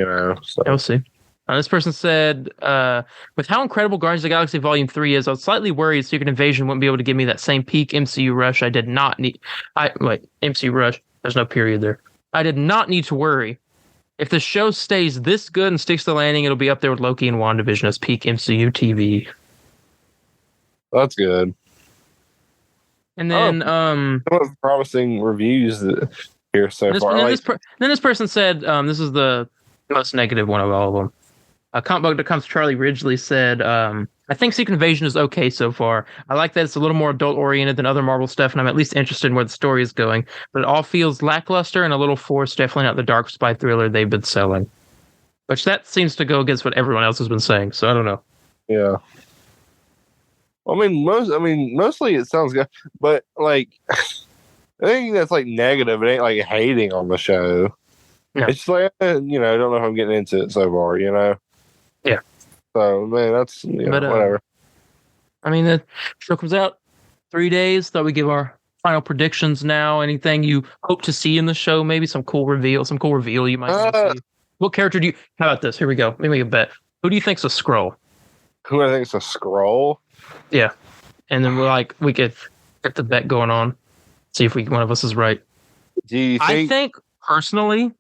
So. We'll see. This person said, with how incredible Guardians of the Galaxy Volume 3 is, I was slightly worried Secret Invasion wouldn't be able to give me that same peak MCU rush I did not need. MCU rush, there's no period there. I did not need to worry. If the show stays this good and sticks to the landing, it'll be up there with Loki and WandaVision as peak MCU TV. That's good. And then... promising reviews here so far. Then this person said, this is the most negative one of all of them. Comicbook.com's Charlie Ridgely said, I think Secret Invasion is okay so far. I like that it's a little more adult oriented than other Marvel stuff, and I'm at least interested in where the story is going. But it all feels lackluster and a little forced. Definitely not the dark spy thriller they've been selling. Which that seems to go against what everyone else has been saying. So I don't know. Yeah. Mostly it sounds good, but like, I think that's like negative. It ain't like hating on the show. No. It's like, I don't know if I'm getting into it so far, Yeah. So, man, that's, whatever. The show comes out 3 days. Thought we give our final predictions now. Anything you hope to see in the show? Maybe some cool reveal you might want to see. What character how about this? Here we go. Let me make a bet. Who do you think's a Skrull? Who I think's a Skrull? Yeah. And then we could get the bet going on. See if one of us is right. Do you think? I think personally,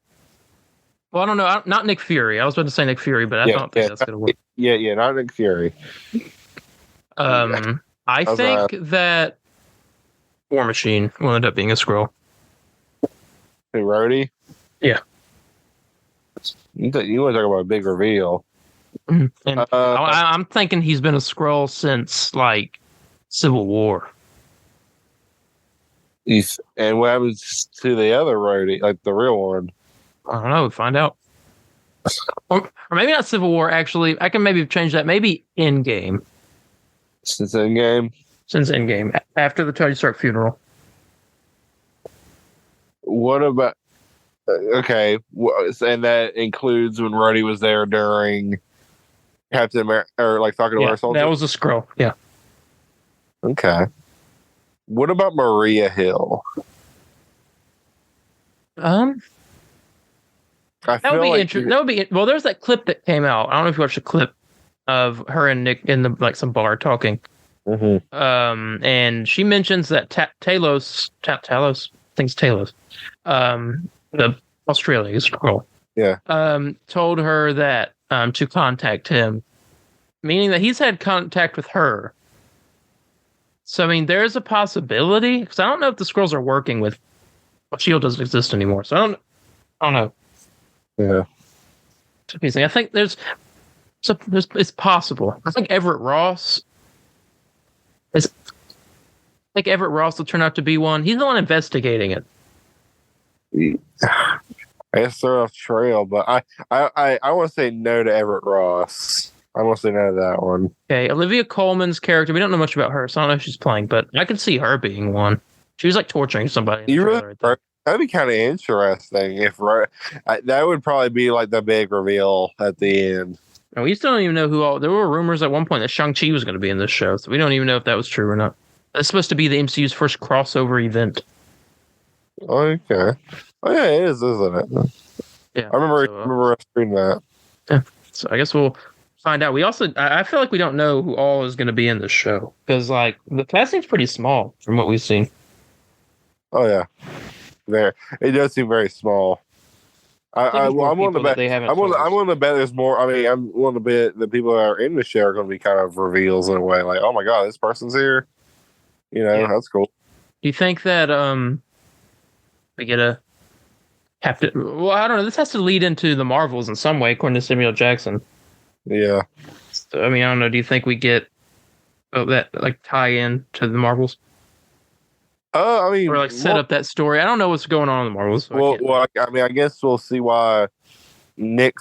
well, I don't know. Not Nick Fury. I was about to say Nick Fury, but I don't think that's going to work. Yeah, not Nick Fury. I think that War Machine will end up being a Skrull. Hey, Rhodey? Yeah. You want to talk about a big reveal. And I'm thinking he's been a Skrull since, Civil War. And what happens to the other Rhodey, like the real one? I don't know. We'll find out. Or maybe not Civil War, actually. I can maybe change that. Maybe Endgame. Since Endgame? Since Endgame. After the Tony Stark funeral. What about... Okay. And that includes when Rhodey was there during Captain America, or talking to our soldier? That was a Skrull. Yeah. Okay. What about Maria Hill? That would be interesting. Well, there's that clip that came out. I don't know if you watched the clip of her and Nick in some bar talking. Mm-hmm. And she mentions that Talos, I think it's Talos, the Australian Skrull. Yeah. Told her that to contact him, meaning that he's had contact with her. So there's a possibility, because I don't know if the Skrulls are working with. Well, Shield doesn't exist anymore, so I don't know. Yeah. It's amazing. I think it's possible. I think Everett Ross will turn out to be one. He's the one investigating it. I guess throw off trail, but I want to say no to Everett Ross. I want to say no to that one. Okay, Olivia Colman's character, we don't know much about her, so I don't know if she's playing, but I could see her being one. She was torturing somebody. That'd be kind of interesting if that would probably be the big reveal at the end. And we still don't even know who all. There were rumors at one point that Shang-Chi was going to be in this show, so we don't even know if that was true or not. That's supposed to be the MCU's first crossover event. Okay. Oh yeah, it is, isn't it? Yeah. I remember us reading that. Yeah. So I guess we'll find out. We also, I feel like we don't know who all is going to be in this show because the cast seems pretty small from what we've seen. Oh yeah, it does seem very small. I'm willing to bet. I'm willing to bet there's more. I'm willing to bet the people that are in the show are going to be kind of reveals in a way, oh my god, this person's here. That's cool. Do you think that we get a captain? Well, I don't know. This has to lead into the Marvels in some way, according to Samuel Jackson. Yeah. So, I don't know. Do you think we get that tie in to the Marvels? Or set up that story. I don't know what's going on in the Marvels. So I guess we'll see why Nick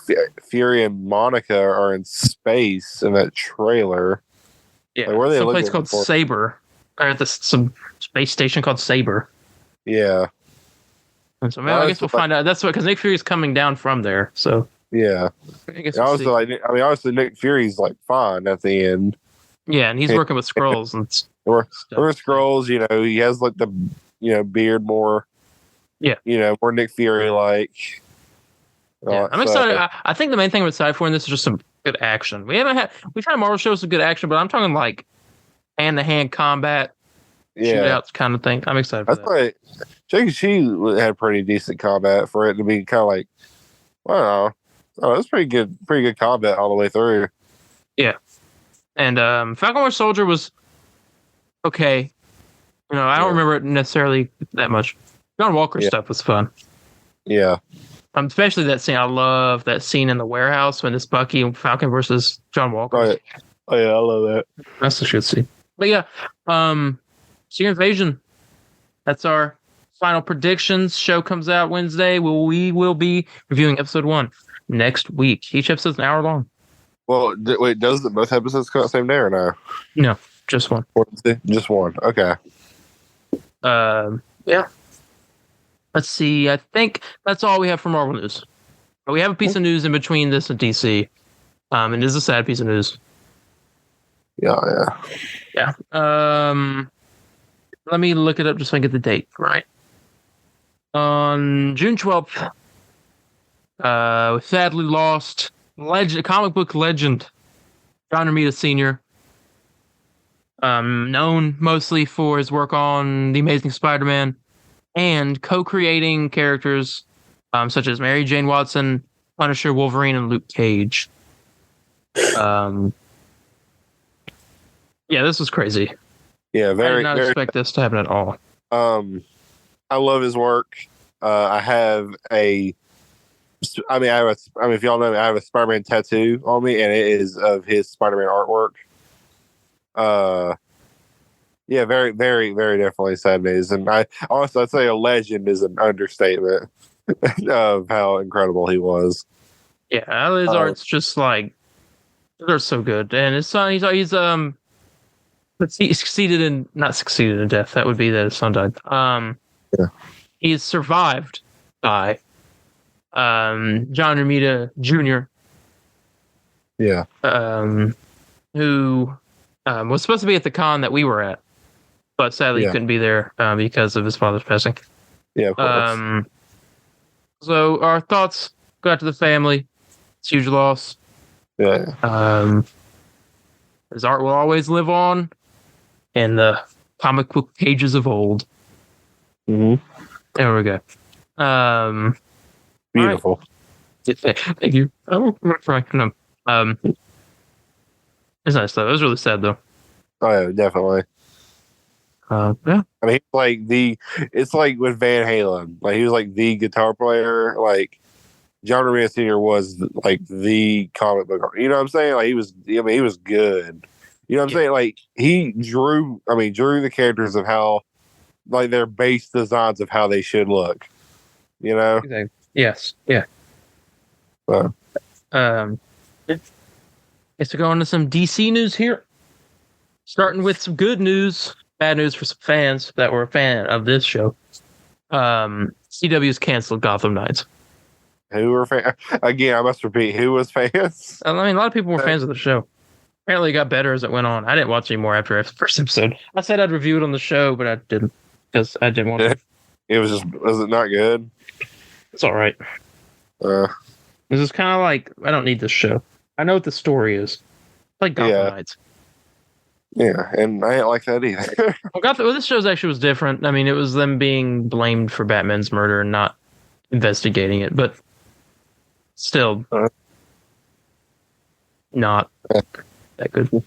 Fury and Monica are in space in that trailer. Yeah, where are they? Some place called Saber, or at some space station called Saber. Yeah. And so I guess we'll find out. That's because Nick Fury's coming down from there. So yeah. I guess obviously Nick Fury's fine at the end. Yeah, and he's working with Skrulls and or Skrulls. He has the beard more. Yeah. More Nick Fury like. Yeah, I'm excited. I think the main thing I'm excited for in this is just some good action. We've had Marvel shows with good action, but I'm talking hand-to-hand combat, shootouts kind of thing. I'm excited for that. Right. Shang-Chi had pretty decent combat for it to be kind of I don't know. Oh, that's pretty good combat all the way through. Yeah. And Falcon Winter Soldier was okay. I don't remember it necessarily that much. John Walker stuff was fun. Yeah. Especially that scene. I love that scene in the warehouse when it's Bucky and Falcon versus John Walker. Oh yeah, I love that. That's a good scene. But yeah, Secret Invasion. That's our final predictions. Show comes out Wednesday. We will be reviewing episode 1 next week. Each episode's an hour long. Well, wait, does both episodes come out the same day or no? No, just one. Just one. Okay. Yeah. Let's see. I think that's all we have for Marvel news. But we have a piece of news in between this and DC. And it is a sad piece of news. Yeah. Let me look it up just so I get the date right. On June 12th, we sadly lost comic book legend John Romita Sr., known mostly for his work on The Amazing Spider-Man and co-creating characters such as Mary Jane Watson, Punisher, Wolverine, and Luke Cage. Yeah, this was crazy. Yeah, I did not expect this to happen at all. I love his work. If y'all know me, I have a Spider-Man tattoo on me, and it is of his Spider-Man artwork. Yeah, very, very, very definitely sad news. And I'd say a legend is an understatement of how incredible he was. Yeah, his art's just like, they're so good. And his son, he's not succeeded in death. That would be that his son died. He's survived by John Romita Jr. Yeah. Who was supposed to be at the con that we were at, but sadly couldn't be there because of his father's passing. Yeah, of course. So our thoughts go out to the family. It's a huge loss. Yeah. His art will always live on in the comic book pages of old. Mm-hmm. There we go. Beautiful. Right. Thank you. I'm crying. No. It's nice though. It was really sad though. Oh yeah, definitely. Yeah. I mean, it's like with Van Halen. Like he was like the guitar player. Like John Romita Sr. was like the comic book. You know what I'm saying? Like he was good. You know what I'm saying? Like he drew the characters of how, like their base designs of how they should look. You know? Exactly. Yes. Yeah. Let's go on to some DC news here. Starting with some good news, bad news for some fans that were a fan of this show. CW's canceled Gotham Knights. Who were fans? Again, I must repeat, who was fans? I mean, a lot of people were fans of the show. Apparently, it got better as it went on. I didn't watch any more after the first episode. I said I'd review it on the show, but I didn't because I didn't want to. Was it not good? It's all right. This is kind of like, I don't need this show. I know what the story is. It's like Gotham Knights. Yeah, and I ain't like that either. This show actually was different. I mean, it was them being blamed for Batman's murder and not investigating it, but still not that good.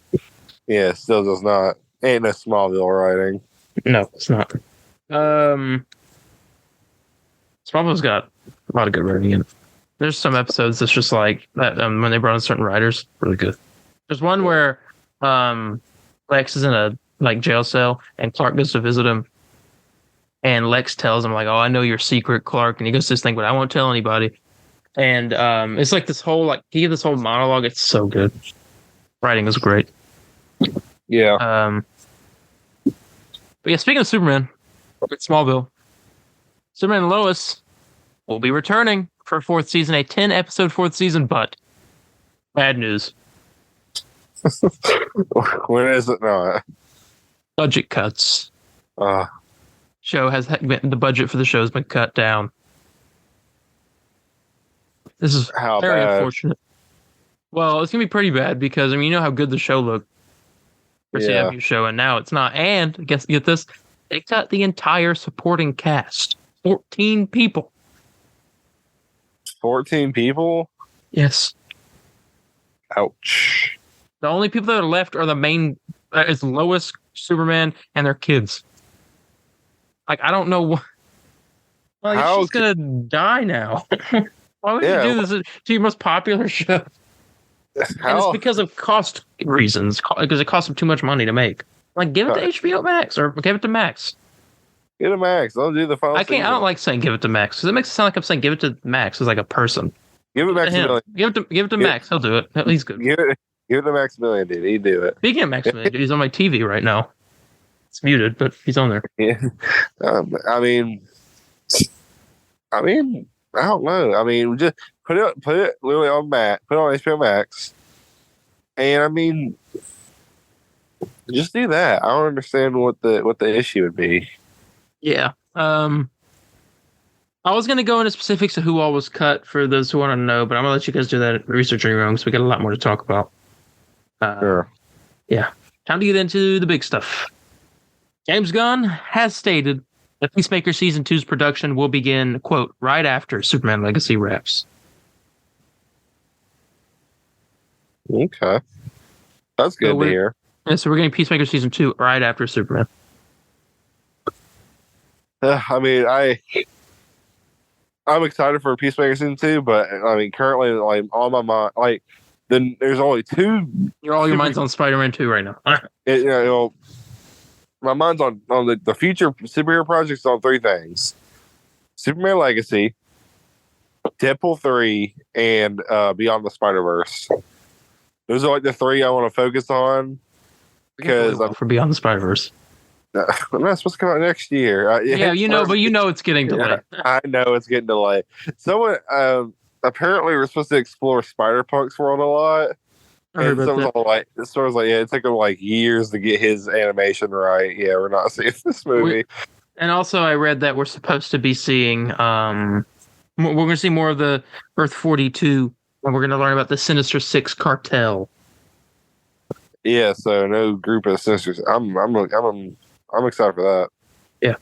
Yeah, still does not. Ain't no Smallville writing. No, it's not. Smallville's got a lot of good writing in it. There's some episodes that's just like that when they brought in certain writers, really good. There's one where Lex is in a jail cell and Clark goes to visit him, and Lex tells him like, "Oh, I know your secret, Clark," and he goes to this thing, but I won't tell anybody. And it's like this whole he gave this whole monologue. It's so good. Writing is great. Yeah. But yeah, speaking of Superman, Smallville, Superman and Lois will be returning for a fourth season, a 10-episode fourth season, but bad news. When is it not? Budget cuts. Show the budget for the show has been cut down. This is very unfortunate. Well, it's gonna be pretty bad because you know how good the show looked for CW show, and now it's not. And get this, they cut the entire supporting cast, 14 people. 14 people? Yes. Ouch. The only people that are left are the main. It's Lois, Superman, and their kids. I don't know. Well, she's gonna die now. Why would you do this to your most popular show? And it's because of cost reasons, because it costs them too much money to make. Like, give it to HBO Max or give it to Max. Give it to Max. They'll do the final I don't like saying give it to Max because it makes it sound like I'm saying give it to Max as like a person. Give it Max $1 million. Give it to Max. He'll do it. He's good. Give it to Max $1 million, dude. He'd do it. Speaking of Max $1 million, dude, he's on my TV right now. It's muted, but he's on there. Yeah. I mean, I don't know. I mean, just put it literally on put it on HBO Max, and I mean, just do that. I don't understand what the issue would be. Yeah. I was going to go into specifics of who all was cut for those who want to know, but I'm going to let you guys do that research on your own because we got a lot more to talk about. Sure. Yeah. Time to get into the big stuff. James Gunn has stated that Peacemaker Season 2's production will begin, quote, right after Superman Legacy wraps. Okay. That's good to hear. Yeah, so we're getting Peacemaker Season 2 right after Superman. I mean, I'm excited for Peacemaker Season 2, but I mean, currently, like, on my mind, like, then there's only two. Your mind's on Spider-Man 2 right now. My mind's on the future superhero projects on three things: Superman Legacy, Deadpool 3, and Beyond the Spider-Verse. Those are like the three I want to focus on because for Beyond the Spider-Verse. I'm not supposed to come out next year. But it's getting delayed. I know it's getting delayed. Someone apparently we're supposed to explore Spider-Punk's world a lot. And someone's like, yeah, it took him like years to get his animation right. Yeah, we're not seeing this movie. And also, I read that we're supposed to be seeing, we're going to see more of the Earth 42, and we're going to learn about the Sinister Six cartel. Yeah, so no group of sisters. I'm excited for that. Yeah.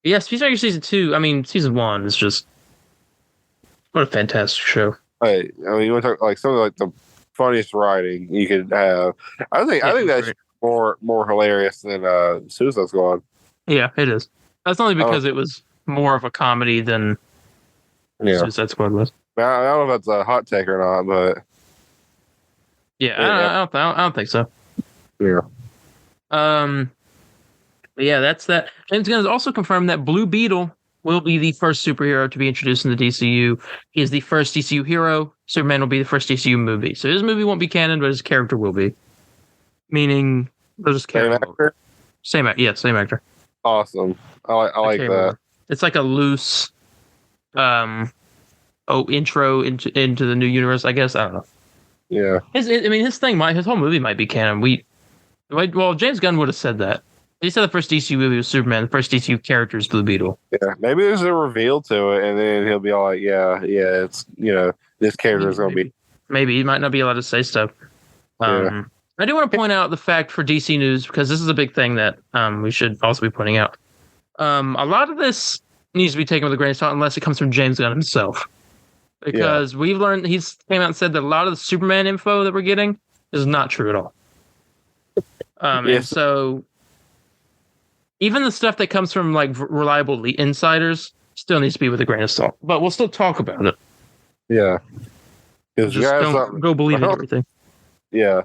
Yes, Peacemaker Season 2. I mean, Season 1 is just what a fantastic show. Hey, I mean, you want to talk like some of like the funniest writing you could have. I think that's more hilarious than Suicide Squad. Yeah, it is. That's only because it was more of a comedy than Suicide Squad was. I don't know if that's a hot take or not, but I don't think so. Yeah. But yeah, that's that. James Gunn has also confirmed that Blue Beetle will be the first superhero to be introduced in the DCU. He is the first DCU hero. Superman will be the first DCU movie. So his movie won't be canon, but his character will be. Meaning, they'll just carry same actor? Same actor. Awesome. I like that. It's like a loose intro into the new universe, I guess. I don't know. Yeah. His whole movie might be canon. Well, James Gunn would have said that. He said the first DCU movie was Superman. The first DCU character is Blue Beetle. Yeah, maybe there's a reveal to it, and then he'll be all like, "Yeah, it's this character is going to be." Maybe he might not be allowed to say stuff. I do want to point out the fact for DC News because this is a big thing that we should also be pointing out. A lot of this needs to be taken with a grain of salt unless it comes from James Gunn himself, because we've learned he's came out and said that a lot of the Superman info that we're getting is not true at all. And so. Even the stuff that comes from like reliable insiders still needs to be with a grain of salt, but we'll still talk about it. Yeah, just don't go believe everything. Yeah,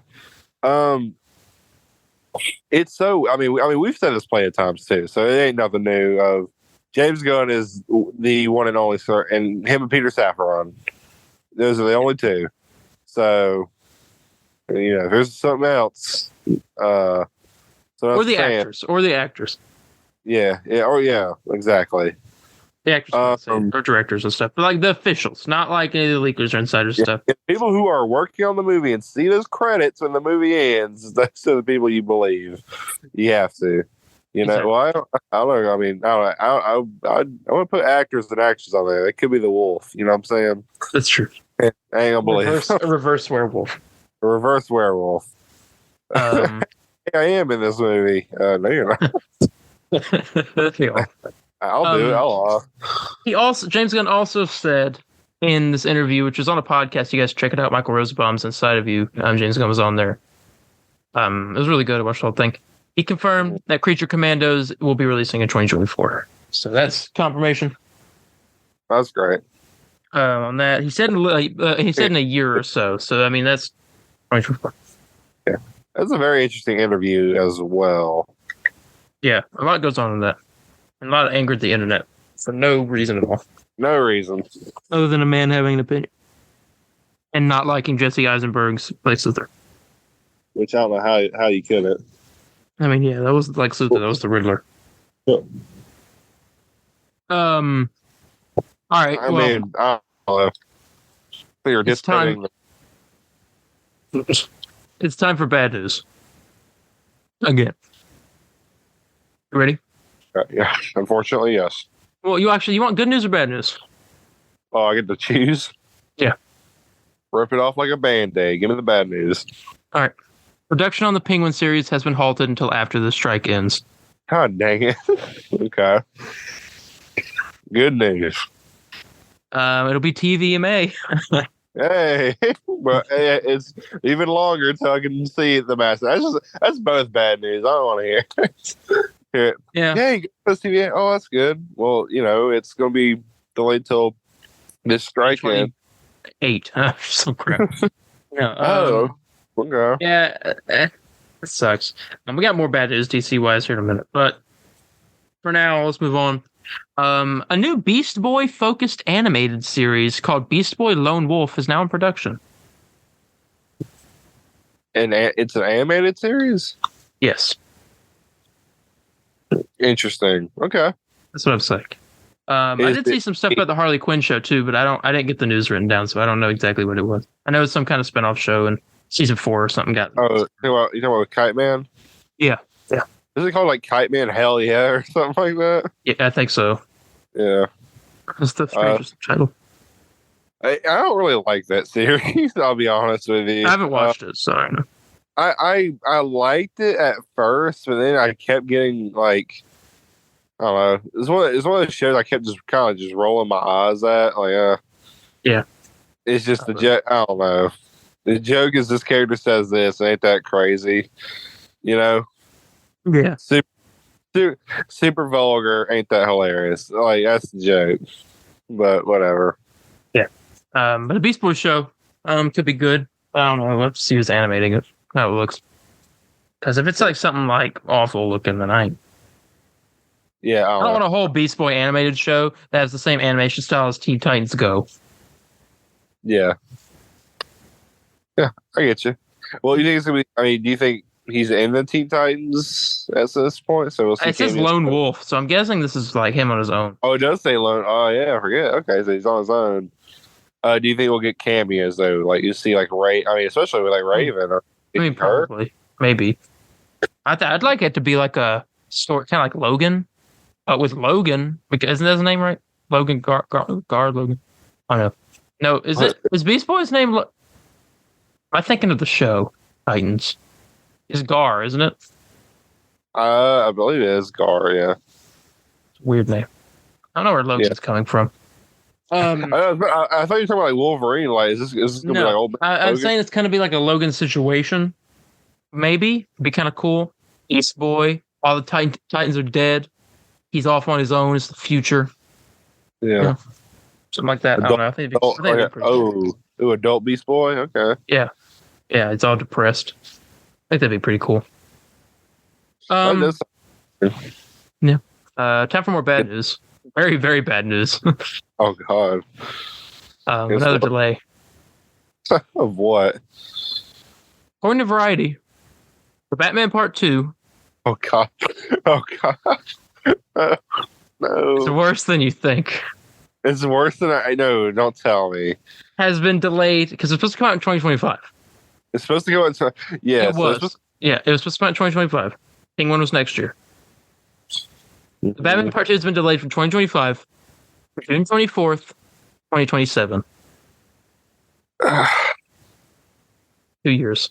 it's so. I mean, we've said this plenty of times too, so it ain't nothing new. James Gunn is the one and only, sir, and him and Peter Safran. Those are the only two. So, if there's something else. Or the actors. Yeah, exactly. The actors or directors and stuff, but like the officials, not like any of the leakers or insiders stuff. People who are working on the movie and see those credits when the movie ends, those are the people you believe. You have to. Exactly. Well, I don't know. I mean, I want to put actors and actresses on there. It could be the wolf. You know what I'm saying? That's true. I ain't gonna believe a reverse werewolf. A reverse werewolf. I am in this movie. No, you're not. I'll do it. James Gunn also said in this interview, which was on a podcast, you guys check it out. Michael Rosenbaum's Inside of You. James Gunn was on there. It was really good. I watched the whole thing. He confirmed that Creature Commandos will be releasing in 2024. So that's confirmation. That's great. on that. He said in a year or so. So I mean that's 2025. Yeah, that's a very interesting interview as well. Yeah, a lot goes on in that. And a lot of anger at the internet for no reason at all. No reason. Other than a man having an opinion. And not liking Jesse Eisenberg's Lex Luthor. Which I don't know how you couldn't. I mean, yeah, that was Lex Luthor. That was the Riddler. Yeah. All right. I mean, I don't know. You're it's time. It's time for bad news. Again. You ready? Yeah, unfortunately, yes. Well, you want good news or bad news? Oh, I get to choose? Yeah. Rip it off like a Band-Aid. Give me the bad news. All right. Production on the Penguin series has been halted until after the strike ends. God dang it. Okay. Good news. It'll be TVMA. Hey, but it's even longer until I can see the mask. That's both bad news. I don't want to hear. Yeah. Hey, TVMA. Oh, that's good. Well, it's going to be delayed till this strike ends. 8. Some crap. Yeah. Okay. Yeah, it sucks. We got more bad news DC wise here in a minute, but for now, let's move on. A new Beast Boy focused animated series called Beast Boy Lone Wolf is now in production. And it's an animated series? Yes. Interesting. Okay. That's what I'm saying. I did see some stuff about the Harley Quinn show too, but I didn't get the news written down, so I don't know exactly what it was. I know it's some kind of spinoff show, and season 4 or something got. Oh, you talking about Kite Man? Yeah. Is it called like Kite Man Hell Yeah or something like that? Yeah, I think so. Yeah. That's the strangest title. I don't really like that series, I'll be honest with you. I haven't watched it, so I know. I liked it at first, but then I kept getting like, I don't know. It's one of those shows I kept just kind of just rolling my eyes at. Like, yeah. It's just the joke. I don't know. The joke is this character says this. Ain't that crazy? Yeah. Super vulgar. Ain't that hilarious? Like, that's the joke. But whatever. Yeah. But the Beast Boy show could be good. I don't know. Let's see who's animating it. How it looks. Because if it's like something like awful looking, then I ain't. Yeah, I don't want a whole Beast Boy animated show that has the same animation style as Teen Titans Go. Yeah. Yeah, I get you. Well, you think it's gonna be? I mean, do you think he's in the Teen Titans at this point? So we'll see. It says Lone Wolf, so I'm guessing this is like him on his own. Oh, it does say Lone. Oh, yeah, I forget. Okay, so he's on his own. Do you think we'll get cameos though? Like you see, like Ray. I mean, especially with like Raven. Or I mean, probably, maybe. I'd like it to be like a story, kind of like Logan. With Logan, because isn't that his name right? Logan Guard Logan. I don't know. No, is Beast Boy's name? Am I thinking of the show Titans? It's Gar, isn't it? I believe it is Gar. Yeah. Weird name. I don't know where Logan's coming from. I thought you were talking about like Wolverine. Like, is this gonna be like old? I'm saying it's gonna be like a Logan situation. Maybe be kind of cool. Beast Boy. All the Titans are dead. He's off on his own. It's the future. Yeah. Something like that. Adult, I don't know. I think adult Beast Boy? Okay. Yeah. Yeah, it's all depressed. I think that'd be pretty cool. Yeah. Time for more bad news. Very, very bad news. Oh, God. Another delay. Of what? According to Variety, for Batman Part 2. Oh, God. Oh, God. No. It's worse than you think. It's worse than I know. Don't tell me. Has been delayed because it's supposed to come out in 2025. It's supposed to go into. Yeah, it was. It was supposed to come out in 2025. Penguin was next year. The Batman Part 2 has been delayed from 2025 to June 24th, 2027. 2 years.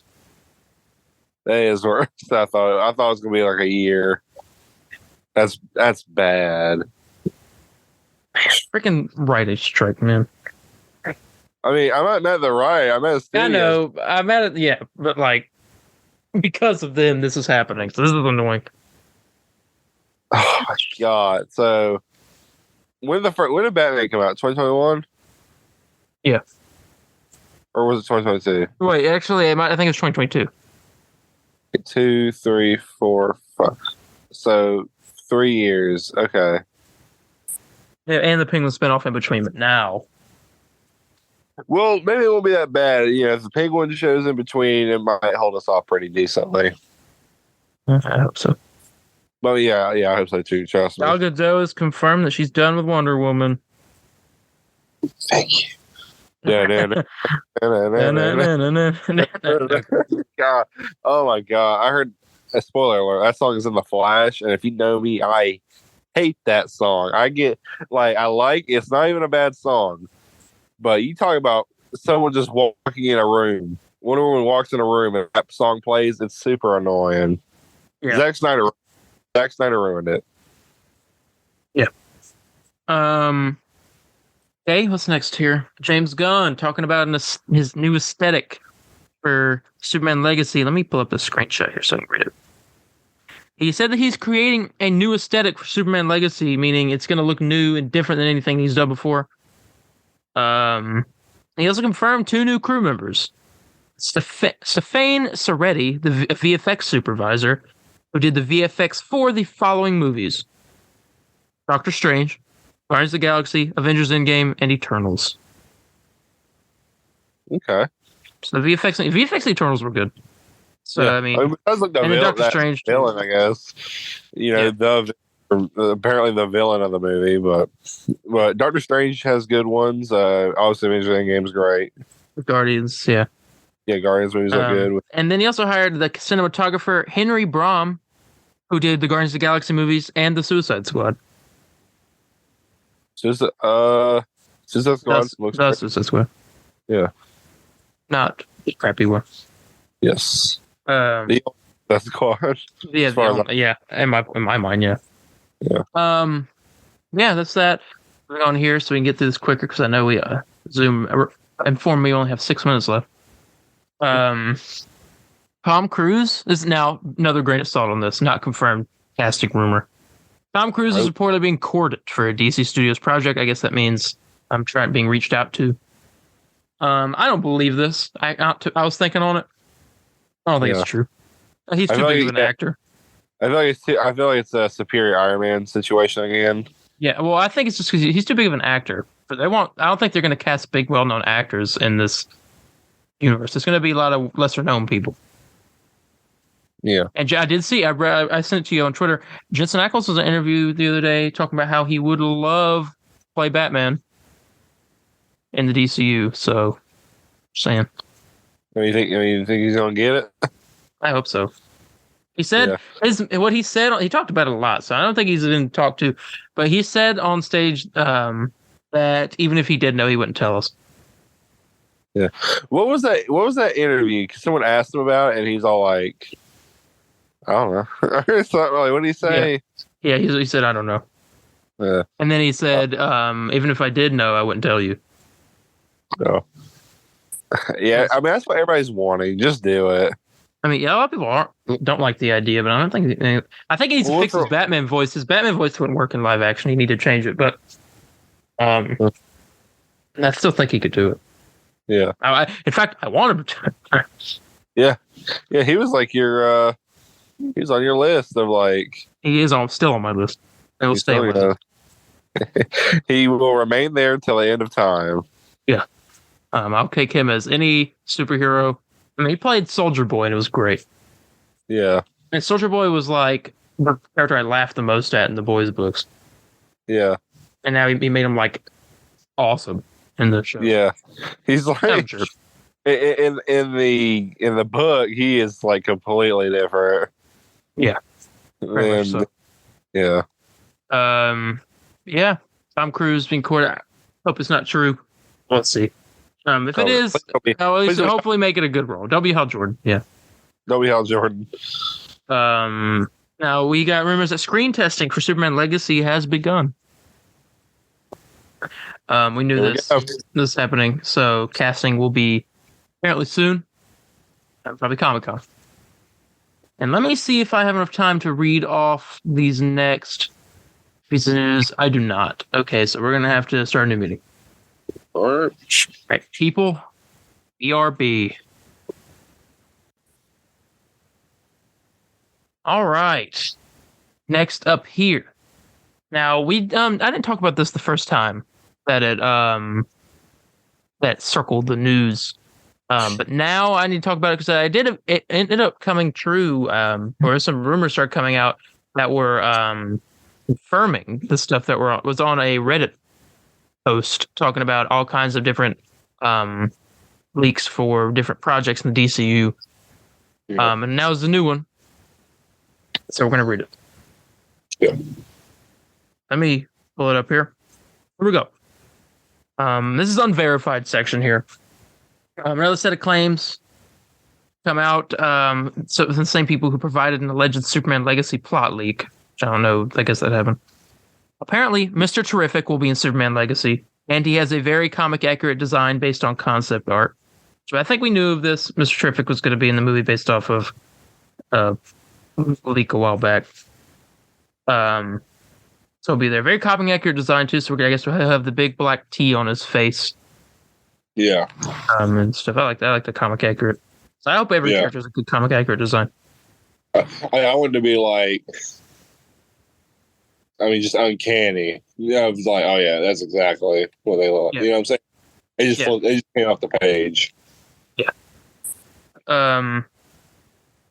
That is worse. I thought it was gonna be like a year. That's bad. Freaking writing strike, man. I mean, I'm not mad at the riot. I'm at the studio. I know. I'm at it. Yeah, but like, because of them, this is happening. So this is annoying. Oh my God! So when did Batman come out? 2021. Yeah. Or was it 2022? Wait, actually, I think it's 2022. 2, 3, 4, 5. So 3 years. Okay. Yeah, and the Penguin spinoff in between, but now. Well, maybe it won't be that bad. You know, if the Penguin shows in between, it might hold us off pretty decently. I hope so. But yeah, I hope so too. Trust me. Gal Gadot has confirmed that she's done with Wonder Woman. Thank you. God. Oh my God. I heard a spoiler alert. That song is in The Flash. And if you know me, I hate that song. I get it's not even a bad song. But you talk about someone just walking in a room. Wonder Woman walks in a room and that song plays. It's super annoying. Yeah. Zack Snyder ruined it. Yeah. Okay, what's next here? James Gunn talking about his new aesthetic for Superman Legacy. Let me pull up the screenshot here so I can read it. He said that he's creating a new aesthetic for Superman Legacy, meaning it's going to look new and different than anything he's done before. He also confirmed 2 new crew members. Stefane Soretti, the VFX supervisor, who did the VFX for the following movies: Doctor Strange, Guardians of the Galaxy, Avengers Endgame, and Eternals. Okay. So the VFX Eternals were good. So yeah. I mean, it does look and Doctor Strange villain, I guess. You know, apparently the villain of the movie, but Doctor Strange has good ones. Obviously, Avengers Endgame is great. Guardians, yeah. Yeah, Guardians movies are good. And then he also hired the cinematographer Henry Brom, who did the Guardians of the Galaxy movies and the Suicide Squad. Suicide Squad looks great. Suicide Squad. Yeah. Not the crappy one. Yes. That's the squad. Yeah, in my mind, yeah. Yeah. Yeah, that's that. Moving on here so we can get through this quicker because I know we Zoom informed me we only have 6 minutes left. Tom Cruise is now another grain of salt on this, not confirmed casting rumor. Tom Cruise is reportedly being courted for a DC Studios project. I guess that means I'm being reached out to. I don't believe this. I was thinking on it. I don't think it's true. He's too big of an actor. I feel like it's a Superior Iron Man situation again. Yeah, well, I think it's just because he's too big of an actor. But I don't think they're going to cast big, well-known actors in this universe. It's going to be a lot of lesser-known people. Yeah. And I did see, I sent it to you on Twitter. Jensen Ackles was in an interview the other day talking about how he would love to play Batman in the DCU. So, just saying. You think he's going to get it? I hope so. He said, what he said, he talked about it a lot, so I don't think he's been talked to. But he said on stage that even if he did know, he wouldn't tell us. Yeah. What was that interview? Someone asked him about it, and he's all like, I don't know. What did he say? Yeah, he said, I don't know. Yeah. And then he said, even if I did know, I wouldn't tell you. No. Yeah, I mean, that's what everybody's wanting. Just do it. I mean, yeah, a lot of people don't like the idea, but I don't think. I think he needs to fix his Batman voice. His Batman voice wouldn't work in live action. He need to change it, but I still think he could do it. Yeah. In fact, I want him to. Yeah. He was like he's on your list of like. He is still on my list. He'll stay on my list. He will remain there until the end of time. Yeah. I'll take him as any superhero. I mean, he played Soldier Boy, and it was great. Yeah. And Soldier Boy was like the character I laughed the most at in the boys' books. Yeah. And now he made him like awesome in the show. Yeah. He's like in the book, he is like completely different. Yeah. Very much so. Yeah. Yeah. Tom Cruise being courted. Hope it's not true. Let's see. If it is, at least hopefully make it a good role. W. Hal Jordan. Yeah. W. Hal Jordan. Now we got rumors that screen testing for Superman Legacy has begun. We knew this is happening, so casting will be apparently soon. Probably Comic-Con. And let me see if I have enough time to read off these next pieces of news. I do not. Okay, so we're gonna have to start a new meeting. All right, people. BRB. All right. Next up here. Now I didn't talk about this the first time that that circled the news. But now I need to talk about it because it ended up coming true. Or some rumors started coming out that were confirming the stuff that was on a Reddit post talking about all kinds of different leaks for different projects in the DCU. Yeah. And now's the new one. So we're gonna read it. Yeah. Let me pull it up here. Here we go. This is unverified section here. Another set of claims come out. So the same people who provided an alleged Superman Legacy plot leak. Which I don't know. I guess that happened. Apparently, Mr. Terrific will be in Superman Legacy, and he has a very comic accurate design based on concept art. So I think we knew of this. Mr. Terrific was going to be in the movie based off of a leak a while back. So he'll be there. Very comic accurate design too. So I guess we'll have the big black T on his face. Yeah. And stuff. I like the comic accurate. So I hope every character has a good comic accurate design. I want it to be like, just uncanny. Yeah, I was like, oh yeah, that's exactly what they look. Yeah. You know what I'm saying? They just came off the page. Yeah.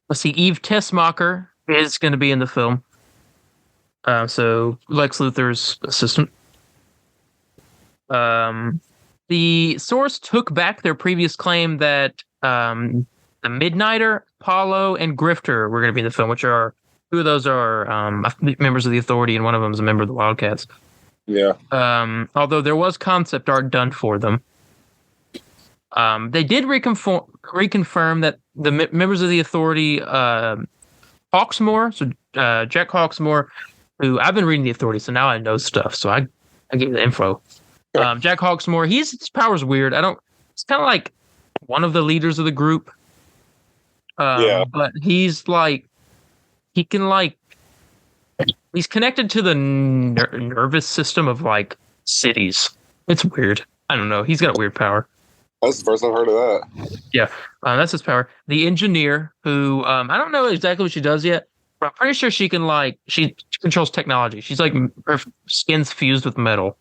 Let's see. Eve Tessmacher is going to be in the film. So Lex Luthor's assistant. The source took back their previous claim that the Midnighter, Apollo, and Grifter were going to be in the film, which are two of those are members of the Authority, and one of them is a member of the Wildcats. Yeah. Although there was concept art done for them. They did reconfirm that the members of the Authority, Hawksmoor, so Jack Hawksmoor, who I've been reading the Authority, so now I know stuff. So I gave the info. Jack Hawksmoor, his power's weird. It's kind of like one of the leaders of the group. But he's connected to the nervous system of like cities. It's weird. I don't know. He's got weird power. That's the first I've heard of that. Yeah, that's his power. The engineer, who I don't know exactly what she does yet, but I'm pretty sure she controls technology. She's like her skin's fused with metal.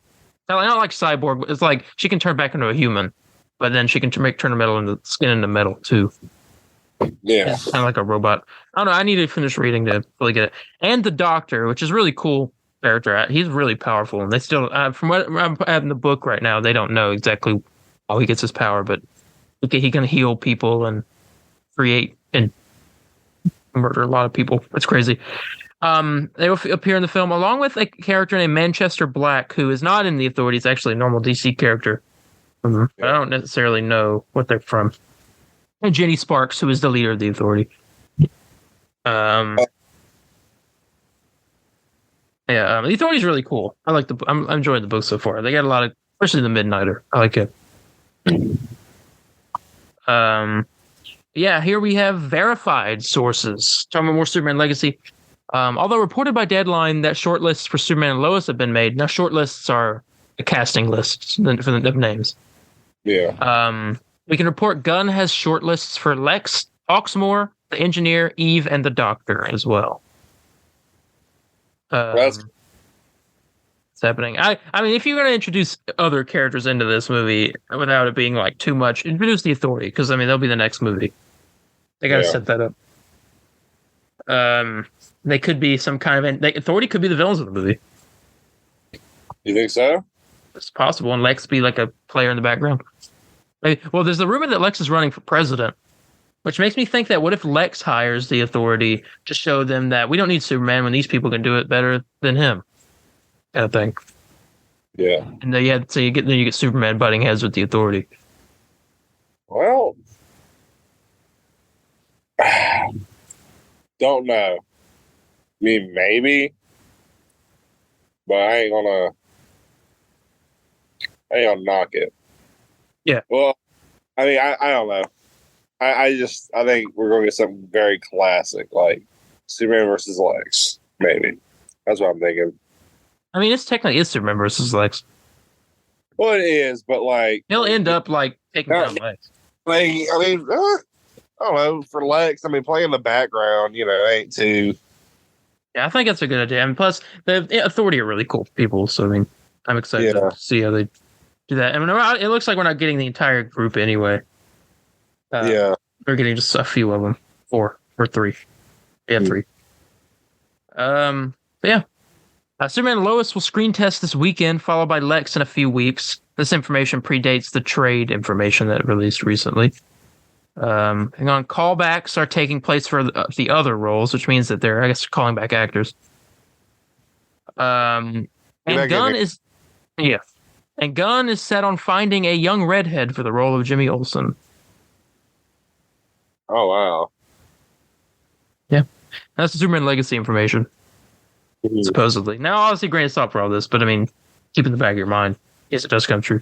Not like Cyborg, but it's like she can turn back into a human, but then she can turn the metal into skin into metal too. Yeah, it's kind of like a robot. I don't know. I need to finish reading to really get it. And the Doctor, which is really cool character. He's really powerful, and they still, from what I'm in the book right now, they don't know exactly how he gets his power, but he can heal people and create and murder a lot of people. It's crazy. They will appear in the film along with a character named Manchester Black, who is not in the Authority. It's actually a normal DC character. But I don't necessarily know what they're from. And Jenny Sparks, who is the leader of the Authority. The Authority is really cool. I'm enjoying the book so far. They got a lot of, especially the Midnighter. I like it. Here we have verified sources. Talking about more Superman Legacy. Although reported by Deadline that shortlists for Superman and Lois have been made. Now shortlists are the casting lists for the names. Yeah. We can report Gunn has shortlists for Lex, Hawksmoor, the Engineer, Eve, and the Doctor as well. It's happening. I mean, if you're going to introduce other characters into this movie without it being like too much, introduce the Authority, because I mean they'll be the next movie. They got to set that up. They could be some kind of Authority could be the villains of the movie. You think so? It's possible, and Lex be like a player in the background. Well, there's the rumor that Lex is running for president, which makes me think that what if Lex hires the Authority to show them that we don't need Superman when these people can do it better than him, kind of thing. Yeah. And then you get Superman butting heads with the Authority. Well, don't know. I mean, maybe, but I ain't gonna knock it. Yeah. Well, I mean, I don't know. I think we're gonna get something very classic, like Superman versus Lex. Maybe that's what I'm thinking. I mean, it's technically Superman versus Lex. Well, it is, but like He'll end up like taking down Lex. Like, I mean, I don't know. For Lex, I mean, playing the background, ain't too. Yeah, I think that's a good idea. And plus, the Authority are really cool people, so I mean, I'm excited to see how they do that. I mean, it looks like we're not getting the entire group anyway. We're getting just a few of them, 4 or 3. Yeah, 3. Yeah. Superman and Lois will screen test this weekend, followed by Lex in a few weeks. This information predates the trade information that released recently. Callbacks are taking place for the other roles, which means that they're, I guess, calling back actors. And Gunn is set on finding a young redhead for the role of Jimmy Olsen. Oh wow! Yeah, that's the Superman Legacy information. Supposedly. Now, obviously, grain of salt for all this, but I mean, keep in the back of your mind. Yes, it does come true.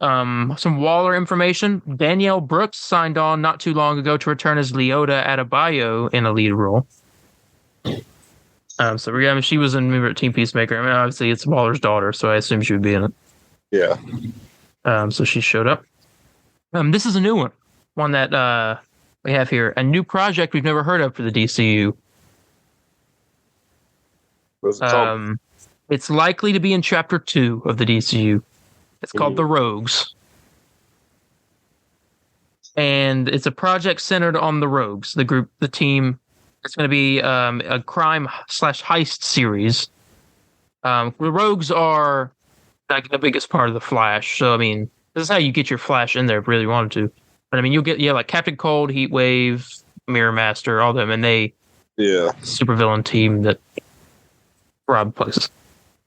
Some Waller information. Danielle Brooks signed on not too long ago to return as Leota Adebayo in a lead role. She was in Team Peacemaker. I mean, obviously, it's Waller's daughter, so I assume she would be in it. Yeah. So she showed up. This is a new one that we have here. A new project we've never heard of for the DCU. It's likely to be in Chapter 2 of the DCU. It's called The Rogues. And it's a project centered on the Rogues, the team. It's going to be a crime/heist series. The Rogues are like the biggest part of the Flash. So, I mean, this is how you get your Flash in there if you really wanted to. But, I mean, you'll get, like Captain Cold, Heatwave, Mirror Master, all of them. And they, supervillain team that rob places.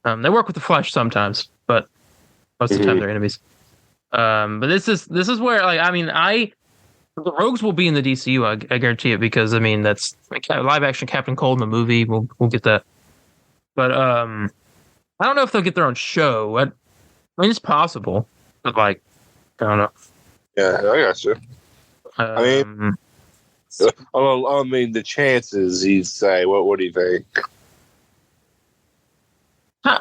They work with the Flash sometimes, but most of the time they're enemies. But this is where, like, I mean, the Rogues will be in the DCU. I guarantee it, because I mean that's live action Captain Cold in the movie. We'll get that. But I don't know if they'll get their own show. I mean, it's possible, but like, I don't know. Yeah, I got you. I mean, the chances, you'd say. What do you think? I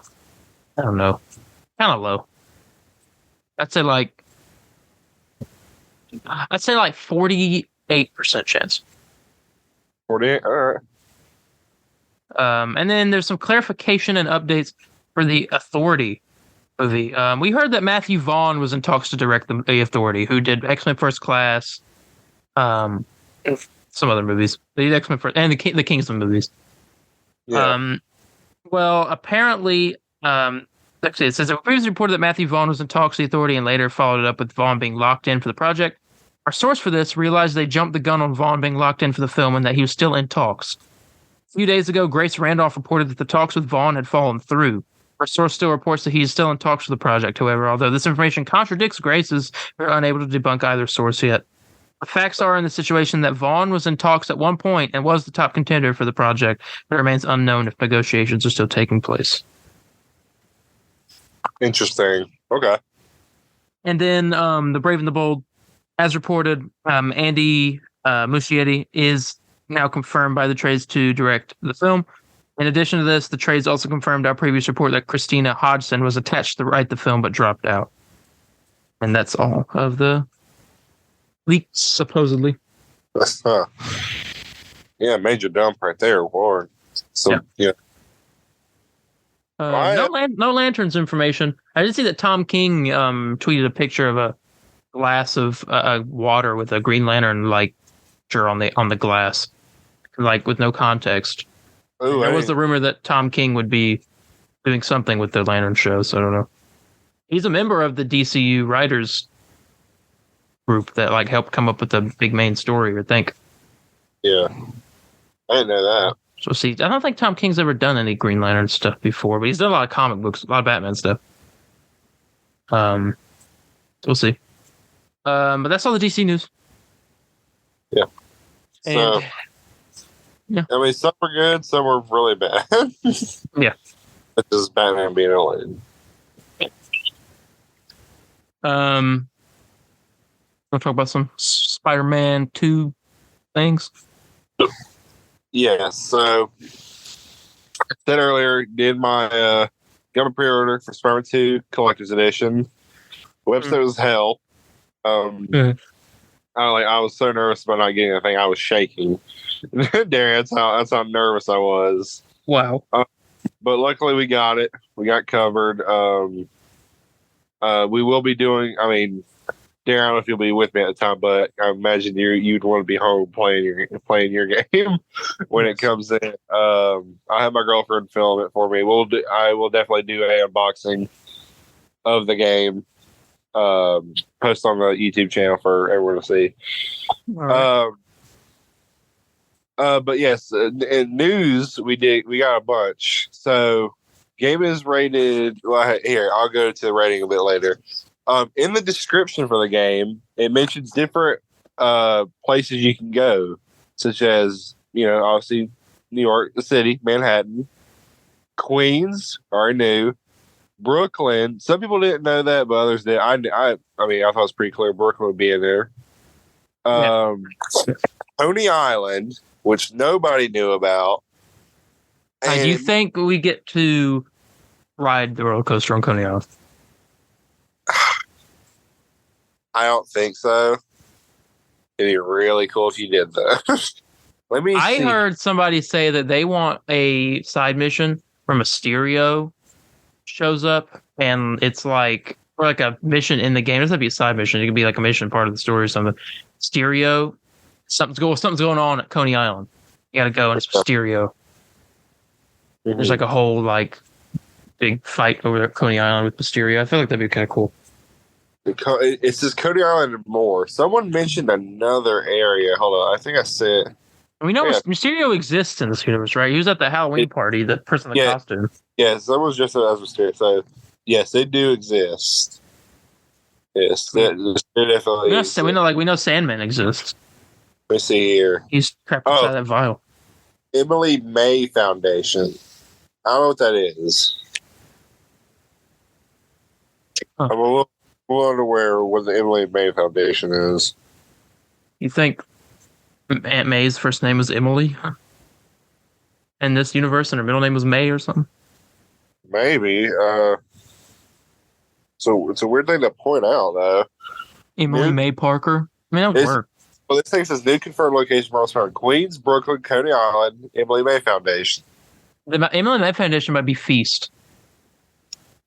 don't know. Kind of low. I'd say like 48% chance. 48. All right. And then there's some clarification and updates for the Authority movie. We heard that Matthew Vaughn was in talks to direct the Authority, who did X-Men First Class, some other movies. They did X-Men First and the Kingsman movies. Yeah. Well, apparently, actually, it says it was previously reported that Matthew Vaughn was in talks with the Authority and later followed it up with Vaughn being locked in for the project. Our source for this realized they jumped the gun on Vaughn being locked in for the film and that he was still in talks. A few days ago, Grace Randolph reported that the talks with Vaughn had fallen through. Our source still reports that he is still in talks with the project, however, although this information contradicts Grace's, we're unable to debunk either source yet. The facts are in the situation that Vaughn was in talks at one point and was the top contender for the project, but it remains unknown if negotiations are still taking place. Interesting. Okay. And then The Brave and the Bold, as reported, Andy Muschietti is now confirmed by the trades to direct the film. In addition to this, the trades also confirmed our previous report that Christina Hodgson was attached to write the film but dropped out. And that's all of the leaks, supposedly. Yeah, major dump right there, Lord. So, yeah. No lanterns information. I did see that Tom King tweeted a picture of a glass of water with a Green Lantern like picture on the glass, like with no context. Ooh, there was the rumor that Tom King would be doing something with the Lantern show, so I don't know. He's a member of the DCU writers group that like helped come up with the big main story, I think. Yeah, I didn't know that. So see, I don't think Tom King's ever done any Green Lantern stuff before, but he's done a lot of comic books, a lot of Batman stuff. We'll see. But that's all the DC news. Yeah. So, yeah. I mean, some were good, some were really bad. Yeah. It's just Batman being annoying. Want to talk about some Spider-Man 2 things? Yeah, so I said earlier, did my got a pre-order for Spider-Man 2 Collector's Edition. The website was hell. I was so nervous about not getting anything. I was shaking. Darren, that's how nervous I was. Wow. But luckily we got it. We got covered. We will be doing. I mean, Darren, I don't know if you'll be with me at the time, but I imagine you'd want to be home playing your game when it comes in. I'll have my girlfriend film it for me. I will definitely do an unboxing of the game. Post on the YouTube channel for everyone to see. Right. But yes, in news we got a bunch. So game is rated. Well, here I'll go to the rating a bit later. In the description for the game, it mentions different places you can go, such as obviously New York, the city, Manhattan, Queens, already knew. Brooklyn. Some people didn't know that, but others did. I mean, I thought it was pretty clear Brooklyn would be in there. Coney Island, which nobody knew about. Do you think we get to ride the roller coaster on Coney Island? I don't think so. It'd be really cool if you did though. I heard somebody say that they want a side mission where Mysterio shows up, and it's like a mission in the game. It doesn't have to be a side mission. It could be like a mission part of the story or something. Mysterio, something's going on at Coney Island. You got to go, and it's Mysterio. Mm-hmm. There's like a whole big fight over at Coney Island with Mysterio. I feel like that'd be kind of cool. It says Coney Island and more. Someone mentioned another area. Hold on, I think I said. We know Mysterio exists in this universe, right? He was at the Halloween party, the person in the costume. Yeah, someone's just as Mysterio. So, yes, they do exist. Yes, they definitely. We know Sandman exists. Let me see here. He's trapped inside that vial. Emily May Foundation. I don't know what that is. Huh. I'm a little unaware what the Emily May Foundation is. You think Aunt May's first name was Emily in this universe, and her middle name was May or something? Maybe. So it's a weird thing to point out, though. Emily May Parker. I mean, that would work. Well, this thing says new confirmed location for Queens, Brooklyn, Coney Island, Emily May Foundation. The Emily May Foundation might be Feast.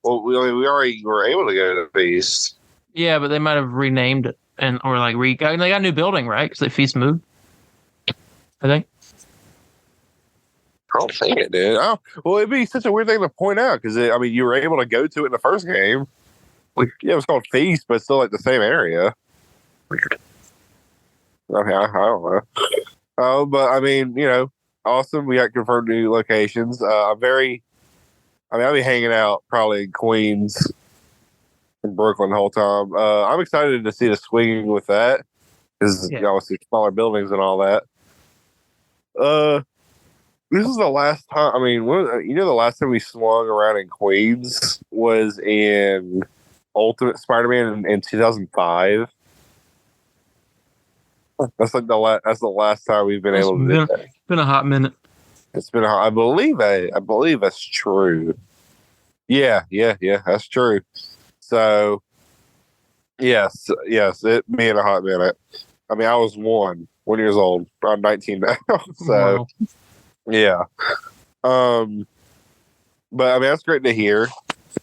Well, we already were able to go to the Feast. Yeah, but they might have renamed it they got a new building, right? Because the Feast moved. I think. I don't think it did. Well, it'd be such a weird thing to point out because you were able to go to it in the first game. Weird. Yeah, it was called Feast, but it's still like the same area. Weird. Okay, I don't know. But awesome. We got confirmed new locations. I'll be hanging out probably in Queens and Brooklyn the whole time. I'm excited to see the swinging with that because obviously smaller buildings and all that. This is the last time. The last time we swung around in Queens was in Ultimate Spider-Man in 2005. That's the last time we've been able to do that. It's been a hot minute. It's been I believe that's true. Yeah, that's true. So, yes, it being a hot minute. I was 1 years old. I'm 19 now. So, wow. Yeah. But that's great to hear.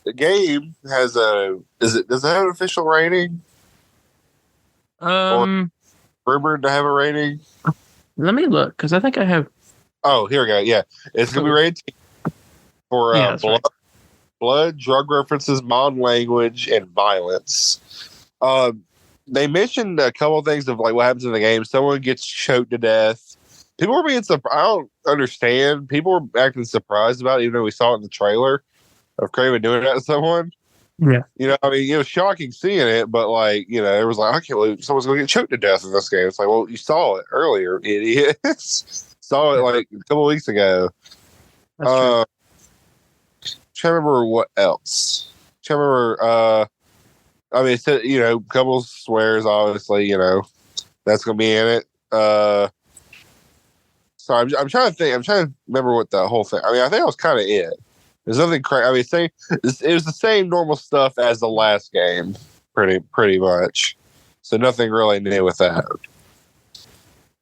The game has does it have an official rating? Or rumored to have a rating? Let me look, because I think I have. Oh, here we go. Yeah. It's going to be rated for blood, drug references, mild language, and violence. They mentioned a couple of things of what happens in the game. Someone gets choked to death. People were being surprised. I don't understand. People were acting surprised about it, even though we saw it in the trailer of Kraven doing that to someone. Yeah. It was shocking seeing it, but it was I can't believe someone's going to get choked to death in this game. It's well, you saw it earlier, idiots. Saw it a couple of weeks ago. That's true. Trying to remember what else. Trying to remember. It said, a couple swears, obviously, that's going to be in it. So I'm trying to think. I'm trying to remember what the whole thing. I think that was kind of it. There's nothing crazy. I mean, it was the same normal stuff as the last game, pretty much. So nothing really new with that.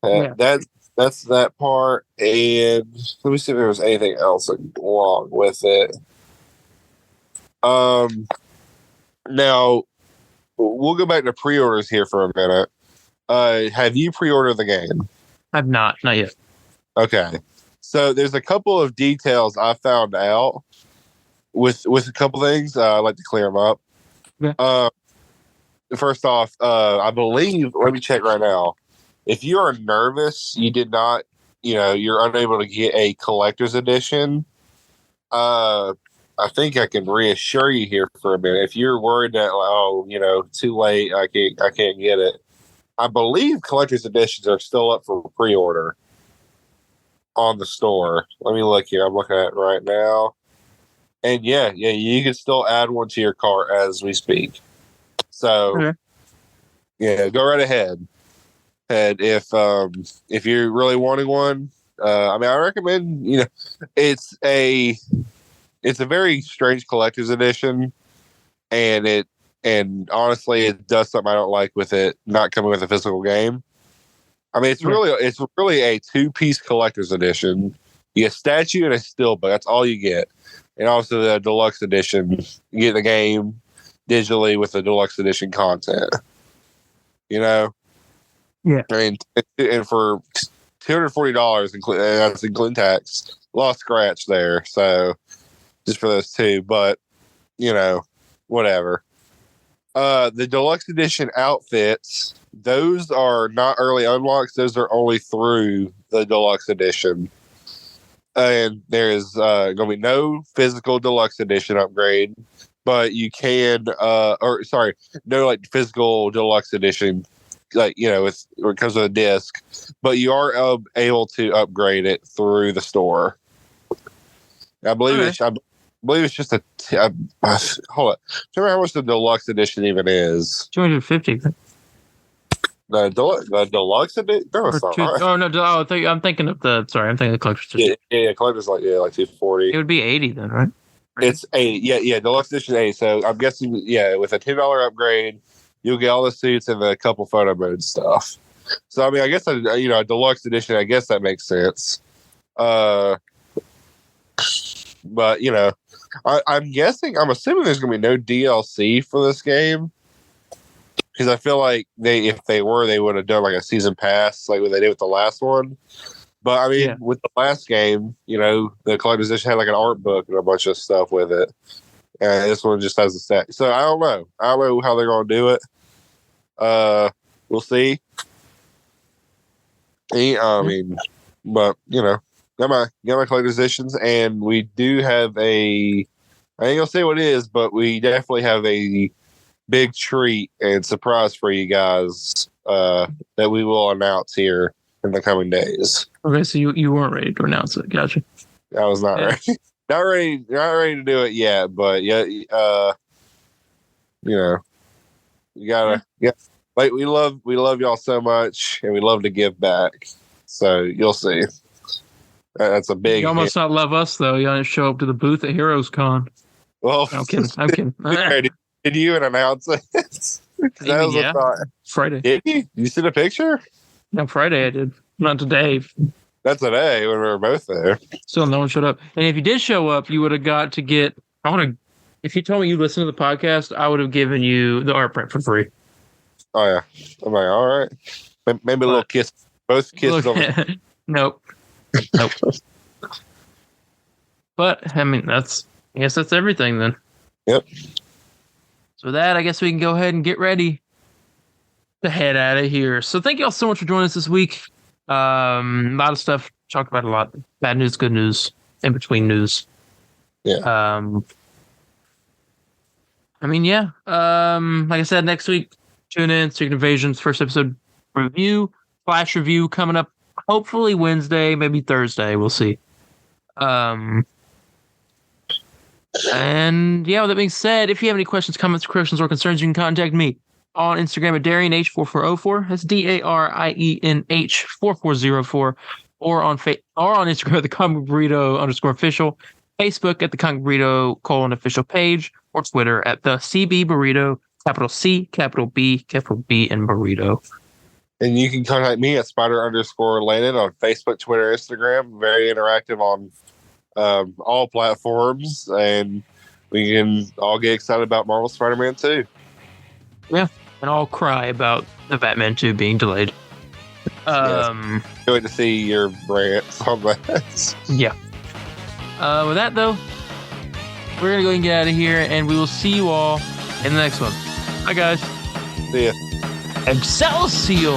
Yeah. That's that part. And let me see if there was anything else along with it. Now we'll go back to pre-orders here for a minute. Have you pre-ordered the game? I've not yet. Okay. So there's a couple of details I found out with a couple things. I'd like to clear them up. Yeah. First off, I believe, let me check right now. If you are nervous, you did not, you're unable to get a collector's edition. I think I can reassure you here for a minute. If you're worried that, too late, I can't get it. I believe collector's editions are still up for pre-order on the store. Let me look here. I'm looking at it right now. And yeah, you can still add one to your cart as we speak. So, okay. Yeah, go right ahead. And if you're really wanting one, I recommend. It's a very strange collector's edition, and honestly, it does something I don't like with it not coming with a physical game. I mean, it's really a 2-piece collector's edition. You get a statue and a steelbook. That's all you get. And also the deluxe edition, you get the game digitally with the deluxe edition content. Yeah. I mean, and for $240, that's including tax, lost scratch there. So just for those two, but whatever. The deluxe edition outfits, those are not early unlocks. Those are only through the deluxe edition. And there is going to be no physical deluxe edition upgrade, but you can, no physical deluxe edition, where it comes with a disc, but you are able to upgrade it through the store. I believe it's just hold on. Remember how much the deluxe edition even is? $250. The deluxe edition? No, it's not right. Oh no! I'm thinking of the collector's edition. Yeah, collector's like $240. It would be $80 then, right? It's $80. Yeah, deluxe edition $80. So I'm guessing, with a $10 upgrade, you'll get all the suits and a couple photo mode stuff. So I mean, I guess a deluxe edition. I guess that makes sense. But I'm assuming there's gonna be no DLC for this game, because I feel like if they would have done like a season pass like what they did with the last one. But I mean, with the last game, the collector's edition had like an art book and a bunch of stuff with it, and this one just has a stat. So I don't know how they're gonna do it. We'll see. But got my collector's editions, and we do have I ain't gonna say what it is, but we definitely have a big treat and surprise for you guys that we will announce here in the coming days. Okay, so you weren't ready to announce it. Gotcha. I was not ready. Not ready to do it yet, but you gotta like we love y'all so much, and we love to give back. So you'll see. That's a big. You must not love us though. You didn't show up to the booth at Heroes Con. Well, I'm kidding. Did you even announce it? That was a thought. Friday. Did you? You sent a picture? No, Friday I did. Not today. That's today when we were both there. Still, no one showed up. And if you did show up, you would have got to get. If you told me you listened to the podcast, I would have given you the art print for free. Oh yeah. I'm like, all right. Maybe a little kiss. Both kisses. Nope. But I mean, I guess that's everything then. Yep. So with that, I guess we can go ahead and get ready to head out of here. So thank you all so much for joining us this week. A lot of stuff, talked about a lot. Bad news, good news, in between news. Yeah. Like I said, next week, tune in. Secret Invasion's first episode review, flash review coming up. Hopefully Wednesday, maybe Thursday. We'll see. And with that being said, if you have any questions, comments, corrections, or concerns, you can contact me on Instagram at DarienH4404. That's DARIENH4404. Or on Instagram at the Comic Burrito _official. Facebook at the Comic Burrito _official page, or Twitter at the CB Burrito, capital C, capital B, and Burrito. And you can contact me at Spider_Landon on Facebook, Twitter, Instagram. Very interactive on all platforms, and we can all get excited about Marvel Spider-Man 2. Yeah, and I'll cry about the Batman 2 being delayed. Yes. Good to see your rants on that. Yeah. With that, though, we're going to go and get out of here, and we will see you all in the next one. Bye, guys. See ya. Excelsior!